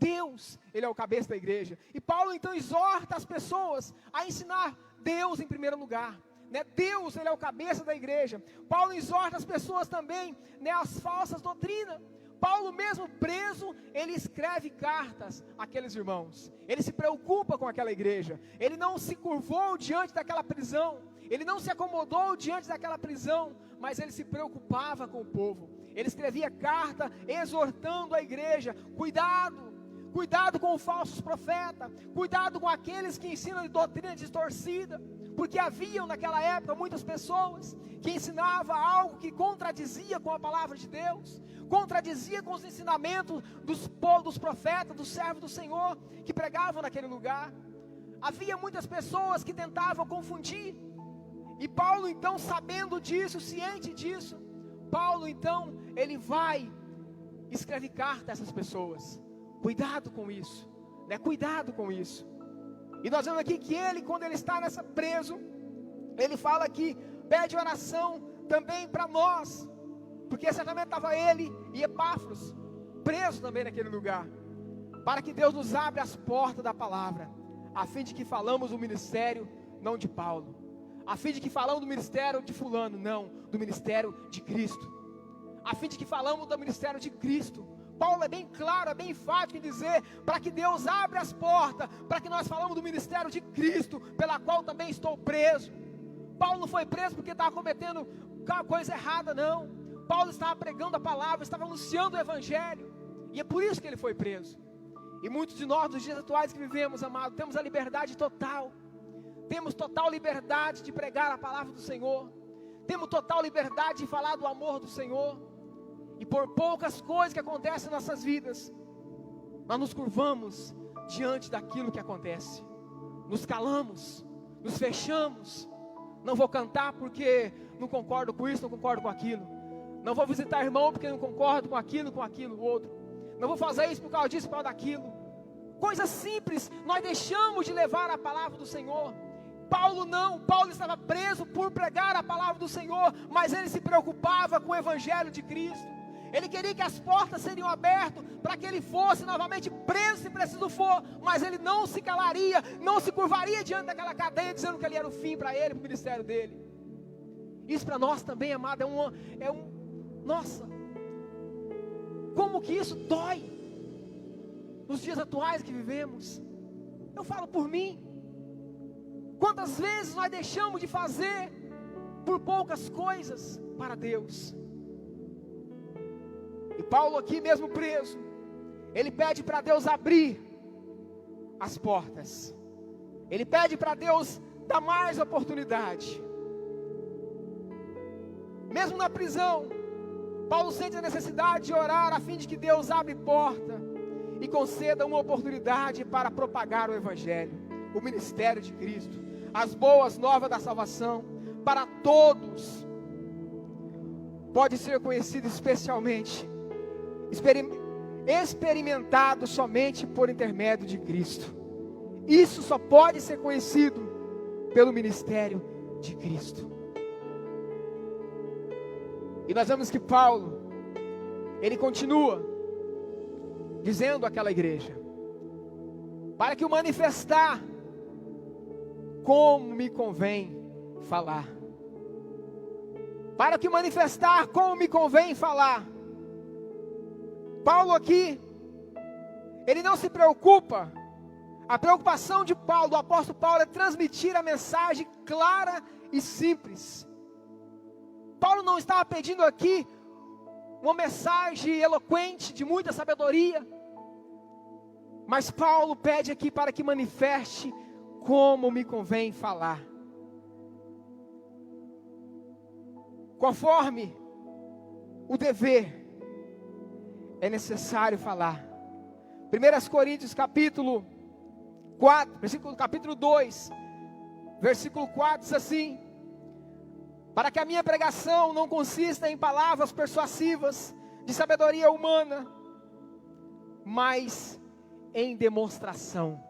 Deus, Ele é o cabeça da igreja. E Paulo então exorta as pessoas a ensinar Deus em primeiro lugar. Né? Deus, Ele é o cabeça da igreja. Paulo exorta as pessoas também, né, às falsas doutrinas. Paulo mesmo preso, ele escreve cartas àqueles irmãos. Ele se preocupa com aquela igreja. Ele não se curvou diante daquela prisão. Ele não se acomodou diante daquela prisão, mas ele se preocupava com o povo. Ele escrevia carta exortando a igreja: cuidado com os falsos profetas, cuidado com aqueles que ensinam de doutrina distorcida, porque haviam naquela época muitas pessoas que ensinavam algo que contradizia com a palavra de Deus, contradizia com os ensinamentos dos profetas, dos servos do Senhor, que pregavam naquele lugar. Havia muitas pessoas que tentavam confundir, e Paulo então, sabendo disso, ciente disso, Paulo então, ele vai, escreve carta a essas pessoas. Cuidado com isso, né? Cuidado com isso. E nós vemos aqui que ele, quando ele está preso, ele fala que pede oração também para nós, porque certamente estava ele e Epáfras presos também naquele lugar, para que Deus nos abra as portas da palavra, a fim de que falamos do ministério, não de Paulo, a fim de que falamos do ministério de fulano, não, do ministério de Cristo, a fim de que falamos do ministério de Cristo. Paulo é bem claro, é bem enfático em dizer, para que Deus abra as portas, para que nós falamos do ministério de Cristo, pela qual também estou preso. Paulo não foi preso porque estava cometendo coisa errada, não. Paulo estava pregando a palavra, estava anunciando o evangelho, e é por isso que ele foi preso. E muitos de nós, nos dias atuais que vivemos, amado, temos a liberdade total, temos total liberdade de pregar a palavra do Senhor, temos total liberdade de falar do amor do Senhor, e por poucas coisas que acontecem em nossas vidas, nós nos curvamos diante daquilo que acontece, nos calamos, nos fechamos. Não vou cantar porque não concordo com isso, não concordo com aquilo. Não vou visitar irmão porque não concordo com aquilo, outro. Não vou fazer isso por causa disso, por causa daquilo. Coisas simples, nós deixamos de levar a palavra do Senhor. Paulo não, Paulo estava preso por pregar a palavra do Senhor, mas ele se preocupava com o evangelho de Cristo. Ele queria que as portas seriam abertas para que ele fosse novamente preso se preciso for, mas ele não se calaria, não se curvaria diante daquela cadeia, dizendo que ali era o fim para ele, para o ministério dele. Isso para nós também, amado, nossa, como que isso dói nos dias atuais que vivemos. Eu falo por mim, quantas vezes nós deixamos de fazer por poucas coisas para Deus. E Paulo aqui mesmo preso, ele pede para Deus abrir as portas, ele pede para Deus dar mais oportunidade. Mesmo na prisão, Paulo sente a necessidade de orar a fim de que Deus abra porta e conceda uma oportunidade para propagar o evangelho, o ministério de Cristo, as boas novas da salvação para todos. Pode ser conhecido especialmente, experimentado somente por intermédio de Cristo. Isso só pode ser conhecido pelo ministério de Cristo. E nós vemos que Paulo, ele continua dizendo àquela igreja: para que o manifestar, como me convém falar. Para que o manifestar, como me convém falar. Paulo aqui, ele não se preocupa. A preocupação de Paulo, do apóstolo Paulo, é transmitir a mensagem clara e simples. Paulo não estava pedindo aqui uma mensagem eloquente, de muita sabedoria, mas Paulo pede aqui para que manifeste como me convém falar, conforme o dever é necessário falar. 1 Coríntios capítulo 4, capítulo 2, versículo 4 diz assim: para que a minha pregação não consista em palavras persuasivas de sabedoria humana, mas em demonstração.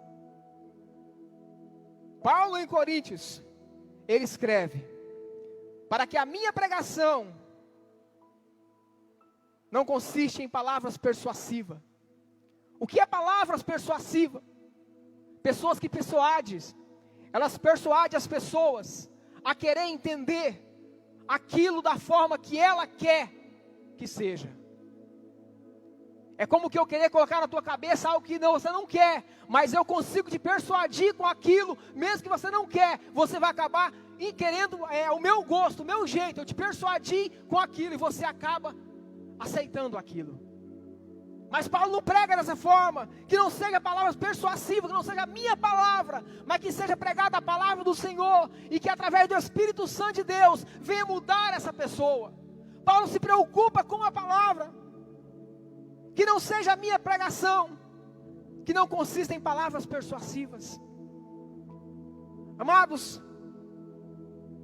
Paulo em Coríntios, ele escreve: para que a minha pregação não consiste em palavras persuasivas, O que é palavras persuasivas? Pessoas que persuadem, elas persuadem as pessoas a querer entender aquilo da forma que ela quer que seja. É como que eu querer colocar na tua cabeça algo que você não quer, mas eu consigo te persuadir com aquilo, mesmo que você não quer, você vai acabar querendo o meu gosto, o meu jeito, eu te persuadi com aquilo e você acaba aceitando aquilo. Mas Paulo não prega dessa forma, que não seja palavras persuasivas, que não seja a minha palavra, mas que seja pregada a palavra do Senhor, e que através do Espírito Santo de Deus, venha mudar essa pessoa. Paulo se preocupa com a palavra, que não seja a minha pregação, que não consista em palavras persuasivas. Amados,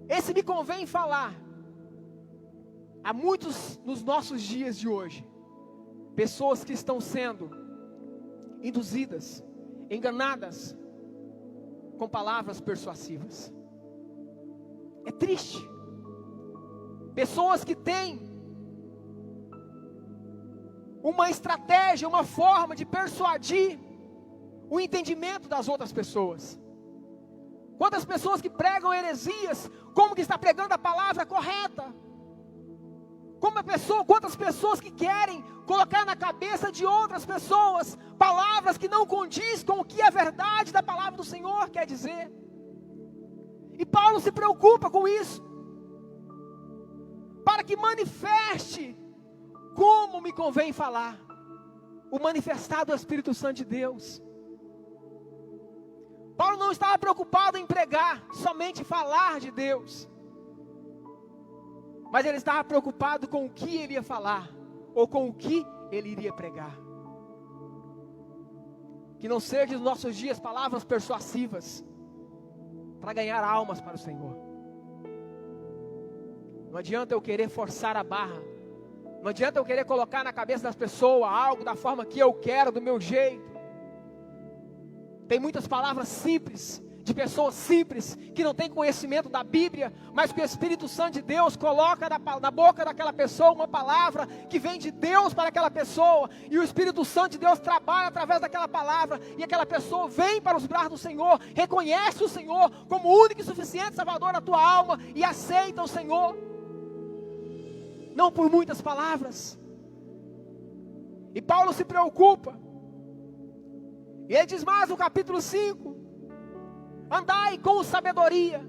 esse me convém falar, há muitos nos nossos dias de hoje, pessoas que estão sendo induzidas, enganadas, com palavras persuasivas. É triste. Pessoas que têm uma estratégia, uma forma de persuadir o entendimento das outras pessoas. Quantas pessoas que pregam heresias, como que está pregando a palavra correta? Quantas pessoas que querem colocar na cabeça de outras pessoas palavras que não condiz com o que a verdade da palavra do Senhor quer dizer. E Paulo se preocupa com isso, para que manifeste como me convém falar, o manifestado do Espírito Santo de Deus. Paulo não estava preocupado em pregar, somente falar de Deus, mas ele estava preocupado com o que ele ia falar, ou com o que ele iria pregar. Que não seja nos nossos dias palavras persuasivas, para ganhar almas para o Senhor. Não adianta eu querer forçar a barra, não adianta eu querer colocar na cabeça das pessoas algo da forma que eu quero, do meu jeito. Tem muitas palavras simples, de pessoas simples, que não têm conhecimento da Bíblia, mas que o Espírito Santo de Deus coloca na boca daquela pessoa uma palavra que vem de Deus para aquela pessoa, e o Espírito Santo de Deus trabalha através daquela palavra, e aquela pessoa vem para os braços do Senhor, reconhece o Senhor como o único e suficiente Salvador da tua alma, e aceita o Senhor, não por muitas palavras. E Paulo se preocupa, e ele diz mais no capítulo 5, andai com sabedoria.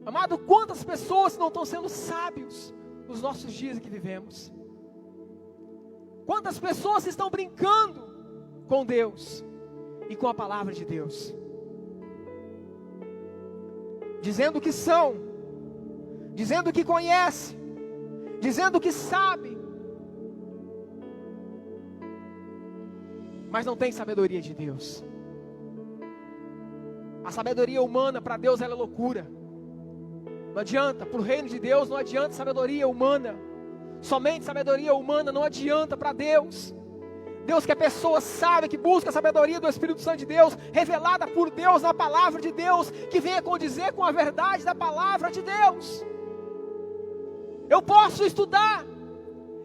Amado, quantas pessoas não estão sendo sábios nos nossos dias em que vivemos? Quantas pessoas estão brincando com Deus e com a palavra de Deus, dizendo que são, dizendo que conhece, dizendo que sabe, mas não tem sabedoria de Deus. A sabedoria humana para Deus ela é loucura. Não adianta, para o reino de Deus não adianta sabedoria humana. Somente sabedoria humana não adianta para Deus. Deus quer pessoas sábias, que buscam a sabedoria do Espírito Santo de Deus, revelada por Deus na palavra de Deus, que venha condizer com a verdade da palavra de Deus. Eu posso estudar,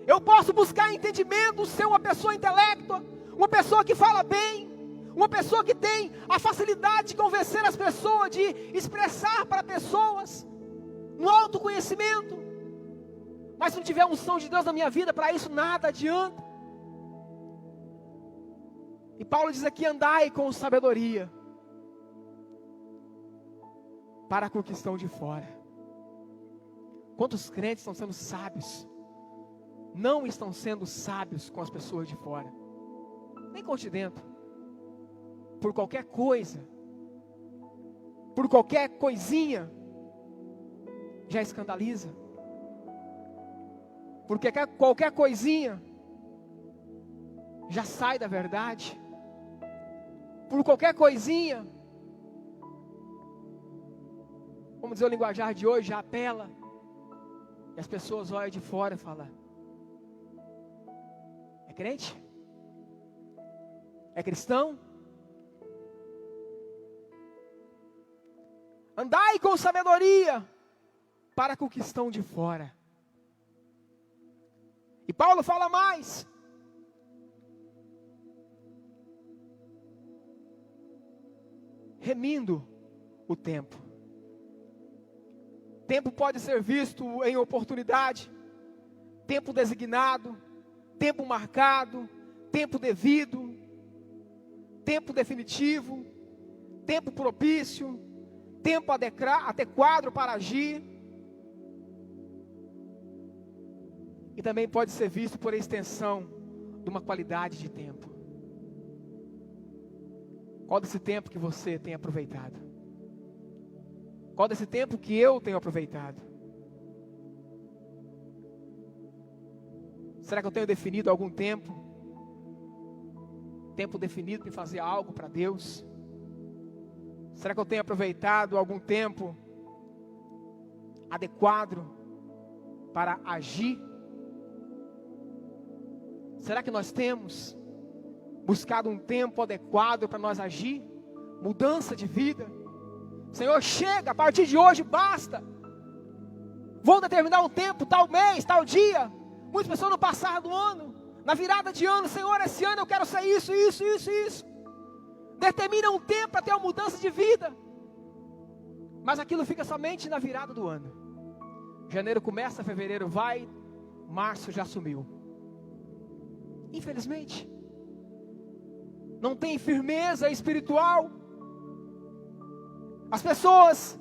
eu posso buscar entendimento, ser uma pessoa intelectual, uma pessoa que fala bem, uma pessoa que tem a facilidade de convencer as pessoas, de expressar para pessoas, no autoconhecimento, mas se não tiver a unção de Deus na minha vida, para isso nada adianta. E Paulo diz aqui, andai com sabedoria, para com o que estão de fora. Quantos crentes estão sendo sábios, não estão sendo sábios com as pessoas de fora, nem com os de dentro, por qualquer coisa, por qualquer coisinha, já escandaliza, porque qualquer coisinha, já sai da verdade, por qualquer coisinha, vamos dizer o linguajar de hoje, já apela, e as pessoas olham de fora e falam, é crente? É cristão? Andai com sabedoria, para com o que estão de fora. E Paulo fala mais, remindo o tempo. Tempo pode ser visto em oportunidade, tempo designado, tempo marcado, tempo devido, tempo definitivo, tempo propício, tempo adequado para agir. E também pode ser visto por extensão de uma qualidade de tempo. Qual desse tempo que você tem aproveitado? Qual desse tempo que eu tenho aproveitado? Será que eu tenho definido algum tempo? Tempo definido para fazer algo para Deus? Será que eu tenho aproveitado algum tempo adequado para agir? Será que nós temos buscado um tempo adequado para nós agir? Mudança de vida. Senhor, chega, a partir de hoje basta. Vou determinar um tempo, tal mês, tal dia. Muitas pessoas no passar do ano, na virada de ano, Senhor, esse ano eu quero ser isso. Determina um tempo para ter uma mudança de vida. Mas aquilo fica somente na virada do ano. Janeiro começa, fevereiro vai, março já sumiu. Infelizmente, não tem firmeza espiritual. As pessoas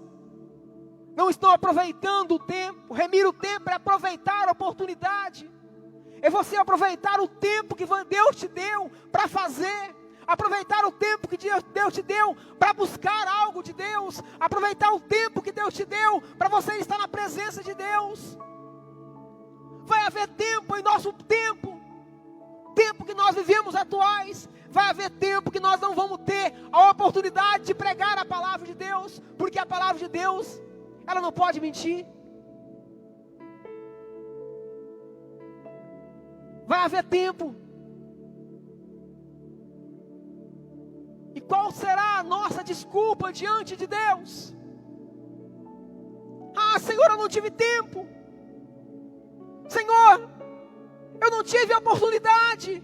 não estão aproveitando o tempo. Remir o tempo é aproveitar a oportunidade. É você aproveitar o tempo que Deus te deu para fazer. Aproveitar o tempo que Deus te deu para buscar algo de Deus. Aproveitar o tempo que Deus te deu para você estar na presença de Deus. Vai haver tempo em nosso tempo. Tempo que nós vivemos atuais. Vai haver tempo que nós não vamos ter a oportunidade de pregar a palavra de Deus. Porque a palavra de Deus, ela não pode mentir. Vai haver tempo. E qual será a nossa desculpa diante de Deus? Ah, Senhor, eu não tive tempo. Senhor, eu não tive a oportunidade.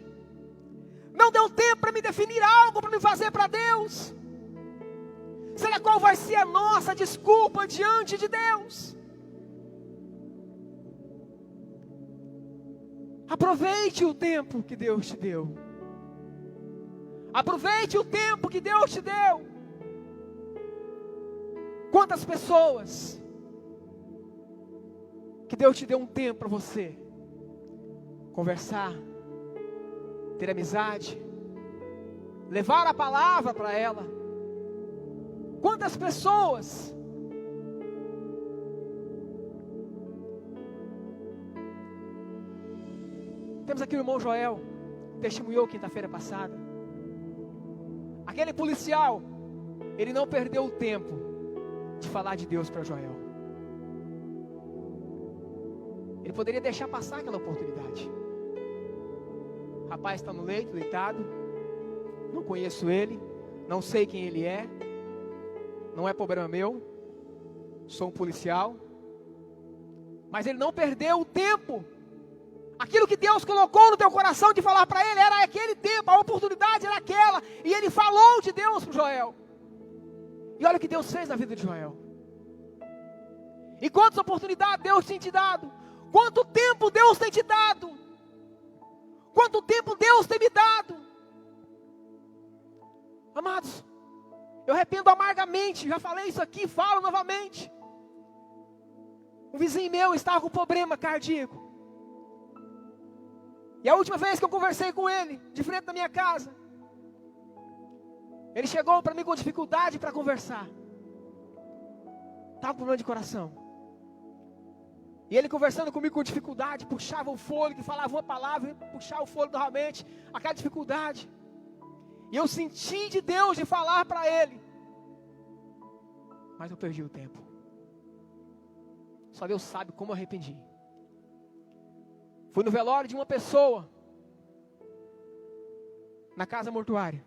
Não deu tempo para me definir algo, para me fazer para Deus. Será qual vai ser a nossa desculpa diante de Deus? Aproveite o tempo que Deus te deu. Aproveite o tempo que Deus te deu. Quantas pessoas que Deus te deu um tempo para você conversar, ter amizade, levar a palavra para ela. Quantas pessoas temos aqui o irmão Joel, testemunhou quinta-feira passada. Aquele policial, ele não perdeu o tempo de falar de Deus para Joel. Ele poderia deixar passar aquela oportunidade. O rapaz está no leito, deitado. Não conheço ele, não sei quem ele é. Não é problema meu. Sou um policial. Mas ele não perdeu o tempo. Aquilo que Deus colocou no teu coração de falar para ele era aquele tempo, a oportunidade era aquela. E ele falou de Deus para Joel. E olha o que Deus fez na vida de Joel. E quantas oportunidades Deus tem te dado. Quanto tempo Deus tem te dado. Quanto tempo Deus tem me dado. Amados, eu arrependo amargamente. Já falei isso aqui, falo novamente. Um vizinho meu estava com problema cardíaco. E a última vez que eu conversei com ele, de frente da minha casa, ele chegou para mim com dificuldade para conversar. Estava com problema de coração. E ele conversando comigo com dificuldade, puxava o fôlego, falava uma palavra, puxava o fôlego novamente, aquela dificuldade. E eu senti de Deus de falar para ele. Mas eu perdi o tempo. Só Deus sabe como eu arrependi. Fui no velório de uma pessoa, na casa mortuária.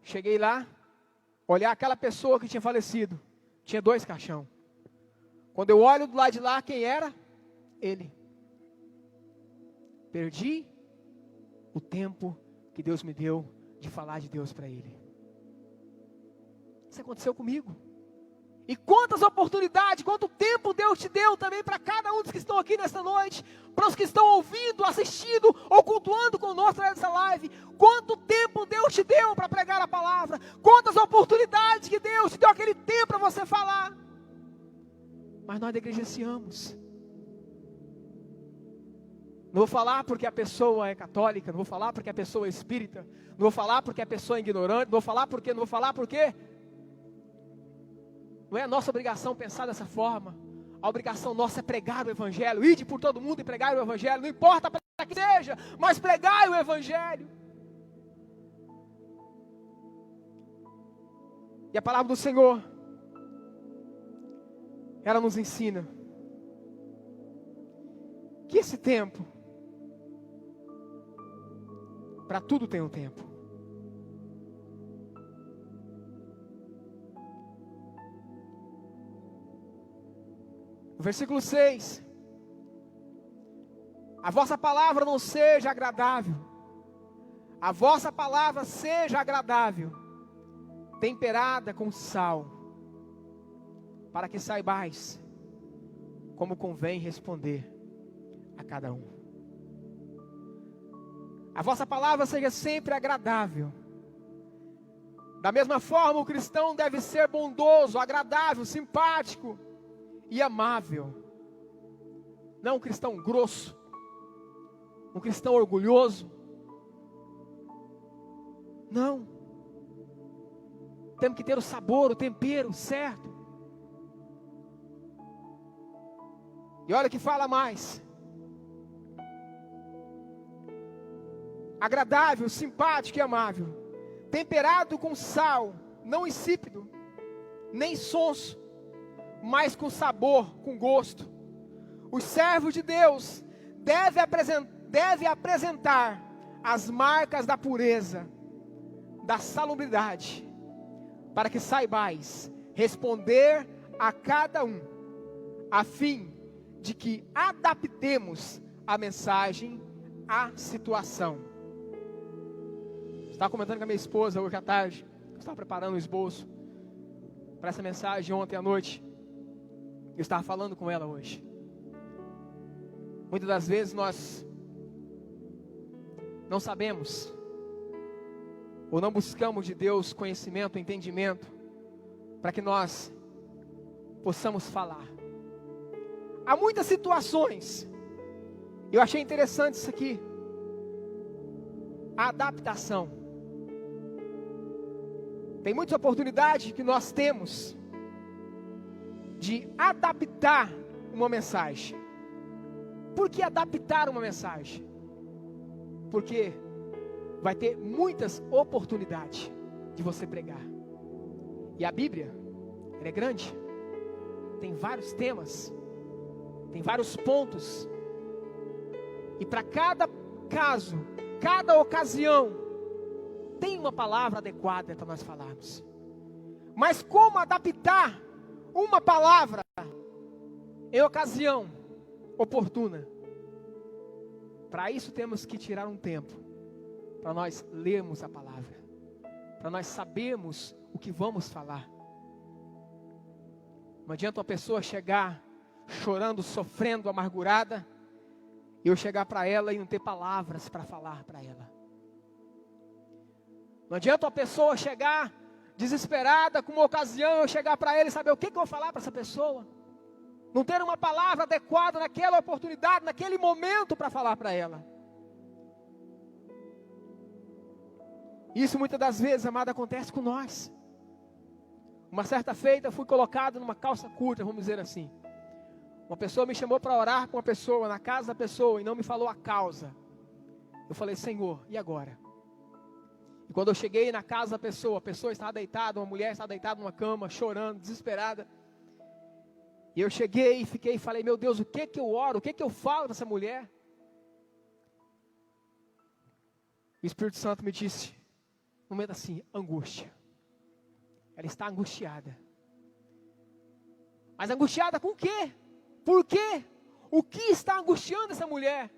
Cheguei lá, olhar aquela pessoa que tinha falecido. Tinha 2 caixão. Quando eu olho do lado de lá, quem era? Ele. Perdi o tempo que Deus me deu de falar de Deus para ele. Isso aconteceu comigo. E quantas oportunidades, quanto tempo Deus te deu também para cada um dos que estão aqui nesta noite, para os que estão ouvindo, assistindo ou cultuando conosco nessa live. Quanto tempo Deus te deu para pregar a palavra? Quantas oportunidades que Deus te deu aquele tempo para você falar? Mas nós negligenciamos. Não vou falar porque a pessoa é católica, não vou falar porque a pessoa é espírita, não vou falar porque a pessoa é ignorante, não vou falar porque, não vou falar porque... Não é a nossa obrigação pensar dessa forma. A obrigação nossa é pregar o Evangelho. Ide por todo mundo e pregar o Evangelho. Não importa para que seja, mas pregai o Evangelho. E a palavra do Senhor, ela nos ensina que esse tempo, para tudo tem um tempo. No versículo 6, a vossa palavra não seja agradável, a vossa palavra seja agradável, temperada com sal, para que saibais como convém responder a cada um. A vossa palavra seja sempre agradável. Da mesma forma, o cristão deve ser bondoso, agradável, simpático e amável. Não um cristão grosso, um cristão orgulhoso. Não. Temos que ter o sabor, o tempero certo. E olha que fala mais. Agradável, simpático e amável, temperado com sal, não insípido, nem sonso, mas com sabor, com gosto. Os servos de Deus devem apresentar as marcas da pureza, da salubridade, para que saibais responder a cada um, a fim de que adaptemos a mensagem à situação. Estava comentando com a minha esposa hoje à tarde, estava preparando um esboço para essa mensagem ontem à noite. Eu estava falando com ela hoje. Muitas das vezes nós não sabemos ou não buscamos de Deus conhecimento, entendimento, para que nós possamos falar. Há muitas situações, eu achei interessante isso aqui, a adaptação. Tem muitas oportunidades que nós temos de adaptar uma mensagem. Por que adaptar uma mensagem? Porque vai ter muitas oportunidades de você pregar. E a Bíblia, ela é grande, tem vários temas, tem vários pontos. E para cada caso, cada ocasião, tem uma palavra adequada para nós falarmos. Mas como adaptar uma palavra em ocasião oportuna? Para isso temos que tirar um tempo, para nós lermos a palavra, para nós sabermos o que vamos falar. Não adianta uma pessoa chegar chorando, sofrendo, amargurada, e eu chegar para ela e não ter palavras para falar para ela. Não adianta uma pessoa chegar desesperada com uma ocasião, eu chegar para ela e saber o que eu vou falar para essa pessoa. Não ter uma palavra adequada naquela oportunidade, naquele momento para falar para ela. Isso muitas das vezes, amada, acontece com nós. Uma certa feita eu fui colocado numa calça curta, vamos dizer assim. Uma pessoa me chamou para orar com uma pessoa, na casa da pessoa, e não me falou a causa. Eu falei, Senhor, e agora? E quando eu cheguei na casa da pessoa, a pessoa estava deitada, uma mulher estava deitada numa cama, chorando, desesperada. E eu cheguei e fiquei e falei, meu Deus, o que eu oro, o que eu falo para essa mulher? O Espírito Santo me disse, no momento assim, angústia. Ela está angustiada. Mas angustiada com o quê? Por quê? O que está angustiando essa mulher?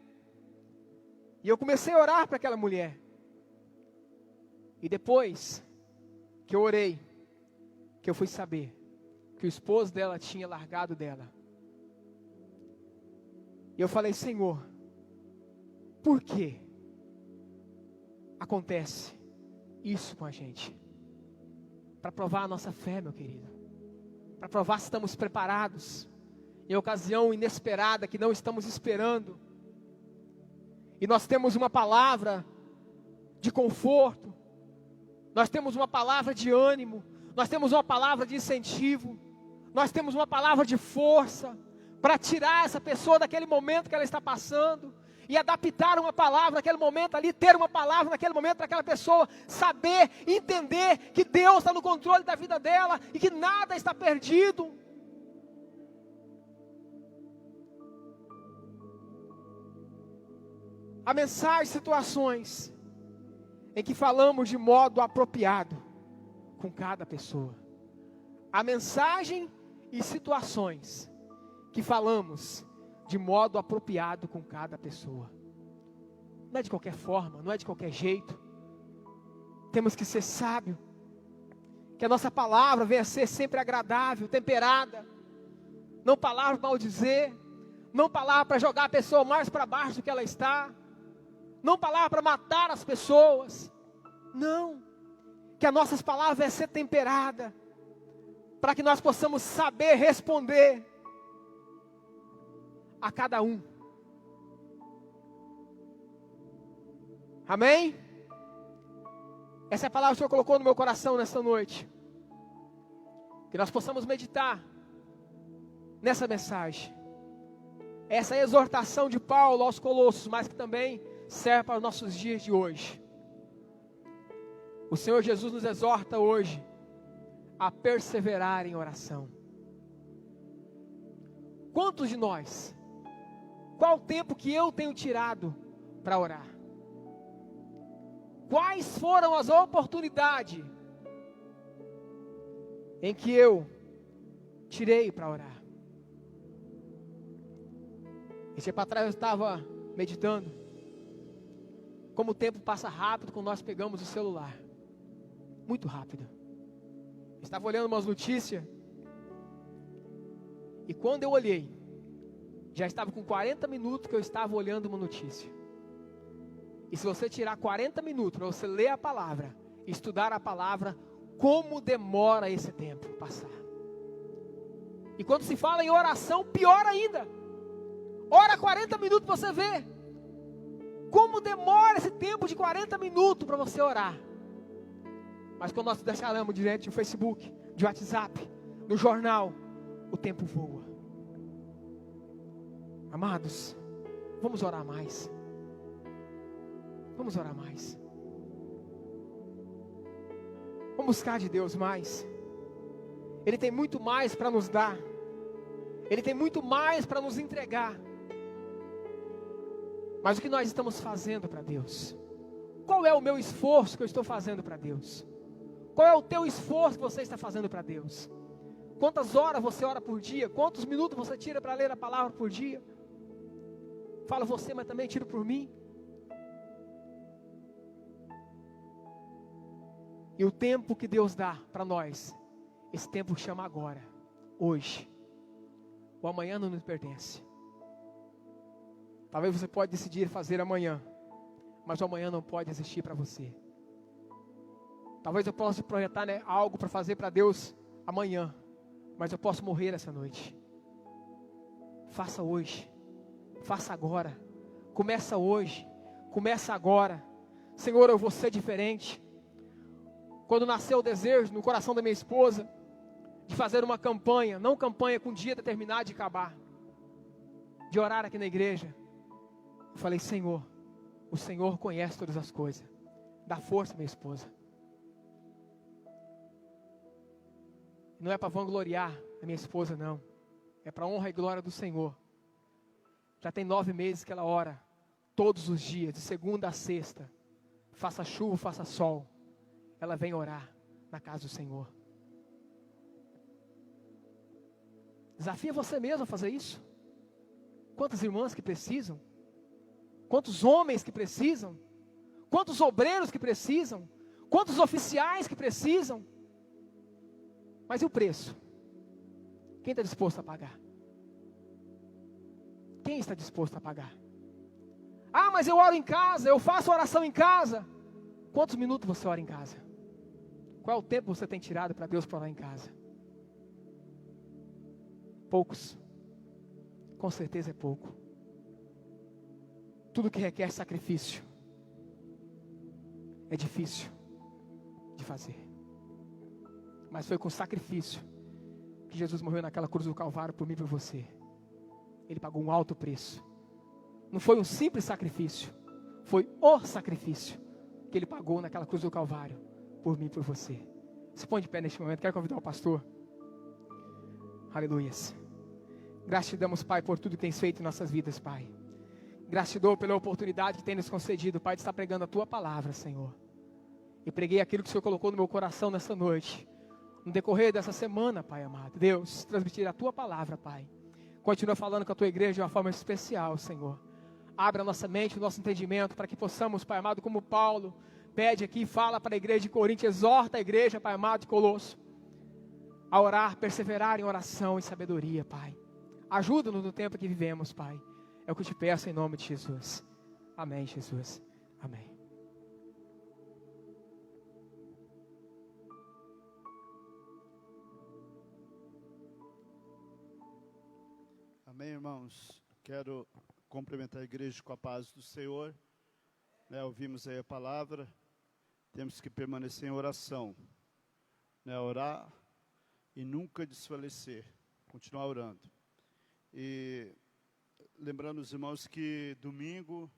E eu comecei a orar para aquela mulher. E depois que eu orei, que eu fui saber que o esposo dela tinha largado dela. E eu falei, Senhor, por que acontece isso com a gente? Para provar a nossa fé, meu querido. Para provar se estamos preparados em ocasião inesperada que não estamos esperando. E nós temos uma palavra de conforto, nós temos uma palavra de ânimo, nós temos uma palavra de incentivo, nós temos uma palavra de força para tirar essa pessoa daquele momento que ela está passando e adaptar uma palavra naquele momento ali, ter uma palavra naquele momento para aquela pessoa saber, entender que Deus está no controle da vida dela e que nada está perdido. A mensagem, situações em que falamos de modo apropriado com cada pessoa. A mensagem e situações que falamos de modo apropriado com cada pessoa. Não é de qualquer forma, não é de qualquer jeito. Temos que ser sábio. Que a nossa palavra venha a ser sempre agradável, temperada. Não palavra para maldizer. Não palavra para jogar a pessoa mais para baixo do que ela está. Não palavra para matar as pessoas. Não. Que as nossas palavras venham a ser temperada. Para que nós possamos saber responder a cada um. Amém? Essa é a palavra que o Senhor colocou no meu coração nesta noite. Que nós possamos meditar nessa mensagem. Essa exortação de Paulo aos Colossos, mas que também serve para os nossos dias de hoje. O Senhor Jesus nos exorta hoje a perseverar em oração. Quantos de nós, qual o tempo que eu tenho tirado para orar? Quais foram as oportunidades em que eu tirei para orar? Esse tempo atrás eu estava meditando como o tempo passa rápido quando nós pegamos o celular. Muito rápido. Eu estava olhando umas notícias e quando eu olhei, já estava com 40 minutos que eu estava olhando uma notícia. E se você tirar 40 minutos para você ler a palavra, estudar a palavra, como demora esse tempo passar. E quando se fala em oração, pior ainda. Ora 40 minutos para você ver como demora esse tempo de 40 minutos para você orar. Mas quando nós deixaremos diante do Facebook, de WhatsApp, no jornal, o tempo voa. Amados, vamos orar mais. Vamos orar mais. Vamos buscar de Deus mais. Ele tem muito mais para nos dar. Ele tem muito mais para nos entregar. Mas o que nós estamos fazendo para Deus? Qual é o meu esforço que eu estou fazendo para Deus? Qual é o teu esforço que você está fazendo para Deus? Quantas horas você ora por dia? Quantos minutos você tira para ler a palavra por dia? Fala você, mas também tiro por mim. E o tempo que Deus dá para nós, esse tempo chama agora, hoje. O amanhã não nos pertence. Talvez você pode decidir fazer amanhã, mas o amanhã não pode existir para você. Talvez eu possa projetar algo para fazer para Deus amanhã, mas eu posso morrer essa noite. Faça hoje, faça agora, começa hoje, começa agora. Senhor, eu vou ser diferente. Quando nasceu o desejo no coração da minha esposa de fazer uma campanha, não campanha com um dia determinado de acabar, de orar aqui na igreja, eu falei, Senhor, o Senhor conhece todas as coisas, dá força à minha esposa. Não é para vangloriar a minha esposa, não. É para a honra e glória do Senhor. Já tem 9 meses que ela ora, todos os dias, de segunda a sexta. Faça chuva, faça sol. Ela vem orar na casa do Senhor. Desafia você mesmo a fazer isso. Quantas irmãs que precisam? Quantos homens que precisam? Quantos obreiros que precisam? Quantos oficiais que precisam? Mas e o preço? Quem está disposto a pagar? Quem está disposto a pagar? Ah, mas eu oro em casa, eu faço oração em casa. Quantos minutos você ora em casa? Qual é o tempo que você tem tirado para Deus para orar em casa? Poucos. Com certeza é pouco. Tudo que requer sacrifício é difícil de fazer. Mas foi com sacrifício que Jesus morreu naquela cruz do Calvário por mim e por você. Ele pagou um alto preço. Não foi um simples sacrifício, foi o sacrifício que ele pagou naquela cruz do Calvário por mim e por você. Se põe de pé neste momento, quero convidar o pastor. Aleluias. Graças te damos, Pai, por tudo que tens feito em nossas vidas, Pai. Graças te dou pela oportunidade que tem nos concedido, Pai, de estar pregando a Tua palavra, Senhor. E preguei aquilo que o Senhor colocou no meu coração nessa noite. No decorrer dessa semana, Pai amado. Deus, transmitir a Tua palavra, Pai. Continua falando com a Tua igreja de uma forma especial, Senhor. Abra a nossa mente, o nosso entendimento, para que possamos, Pai amado, como Paulo pede aqui, fala para a igreja de Corinto, exorta a igreja, Pai amado, de Colosso, a orar, perseverar em oração e sabedoria, Pai. Ajuda-nos no tempo que vivemos, Pai. É o que eu te peço em nome de Jesus. Amém, Jesus. Amém. Amém, irmãos? Quero cumprimentar a igreja com a paz do Senhor. Ouvimos aí a palavra. Temos que permanecer em oração. Orar e nunca desfalecer. Continuar orando. E lembrando os irmãos que domingo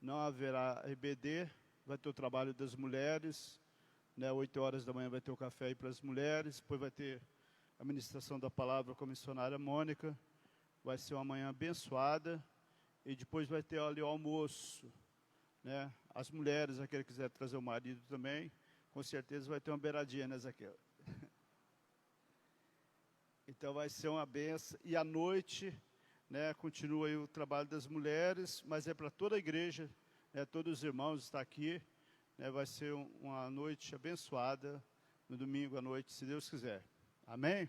não haverá EBD, vai ter o trabalho das mulheres, 8 horas da manhã vai ter o café aí para as mulheres, depois vai ter a ministração da palavra com a missionária Mônica, vai ser uma manhã abençoada, e depois vai ter ali o almoço, as mulheres, aquele que quiser trazer o marido também, com certeza vai ter uma beiradinha, Zaqueu? Então vai ser uma benção. E à noite, continua aí o trabalho das mulheres, mas é para toda a igreja, todos os irmãos estão aqui. Vai ser uma noite abençoada, no domingo à noite, se Deus quiser. Amém?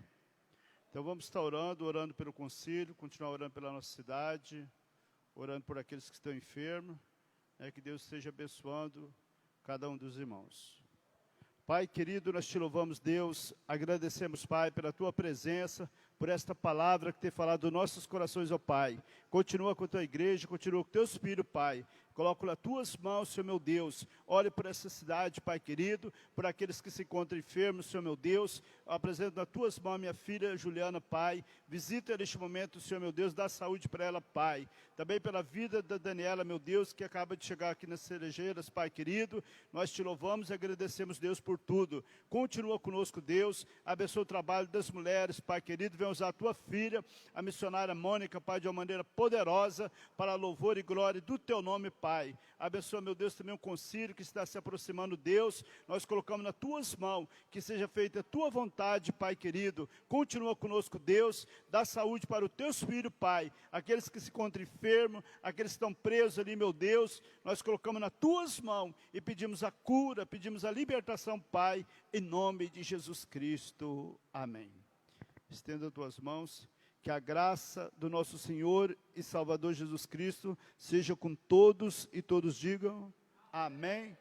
Então vamos estar orando pelo concílio, continuar orando pela nossa cidade, orando por aqueles que estão enfermos, que Deus esteja abençoando cada um dos irmãos. Pai querido, nós te louvamos, Deus, agradecemos, Pai, pela Tua presença, por esta palavra que tem falado dos nossos corações, ó Pai. Continua com a Tua igreja, continua com o Teu Filho, Pai. Coloco nas Tuas mãos, Senhor meu Deus. Olhe por essa cidade, Pai querido, por aqueles que se encontram enfermos, Senhor meu Deus. Eu apresento nas Tuas mãos minha filha Juliana, Pai. Visita neste momento, Senhor meu Deus, dá saúde para ela, Pai. Também pela vida da Daniela, meu Deus, que acaba de chegar aqui nas Cerejeiras, Pai querido. Nós te louvamos e agradecemos, Deus, por tudo. Continua conosco, Deus. Abençoa o trabalho das mulheres, Pai querido. Vem usar a Tua filha, a missionária Mônica, Pai, de uma maneira poderosa, para a louvor e glória do Teu nome, Pai. Abençoa, meu Deus, também um concílio que está se aproximando, Deus. Nós colocamos nas Tuas mãos, que seja feita a Tua vontade, Pai querido. Continua conosco, Deus. Dá saúde para os Teus filhos, Pai. Aqueles que se encontram enfermos, aqueles que estão presos ali, meu Deus. Nós colocamos nas Tuas mãos e pedimos a cura, pedimos a libertação, Pai, em nome de Jesus Cristo. Amém. Estenda as tuas mãos. Que a graça do nosso Senhor e Salvador Jesus Cristo seja com todos e todos digam amém.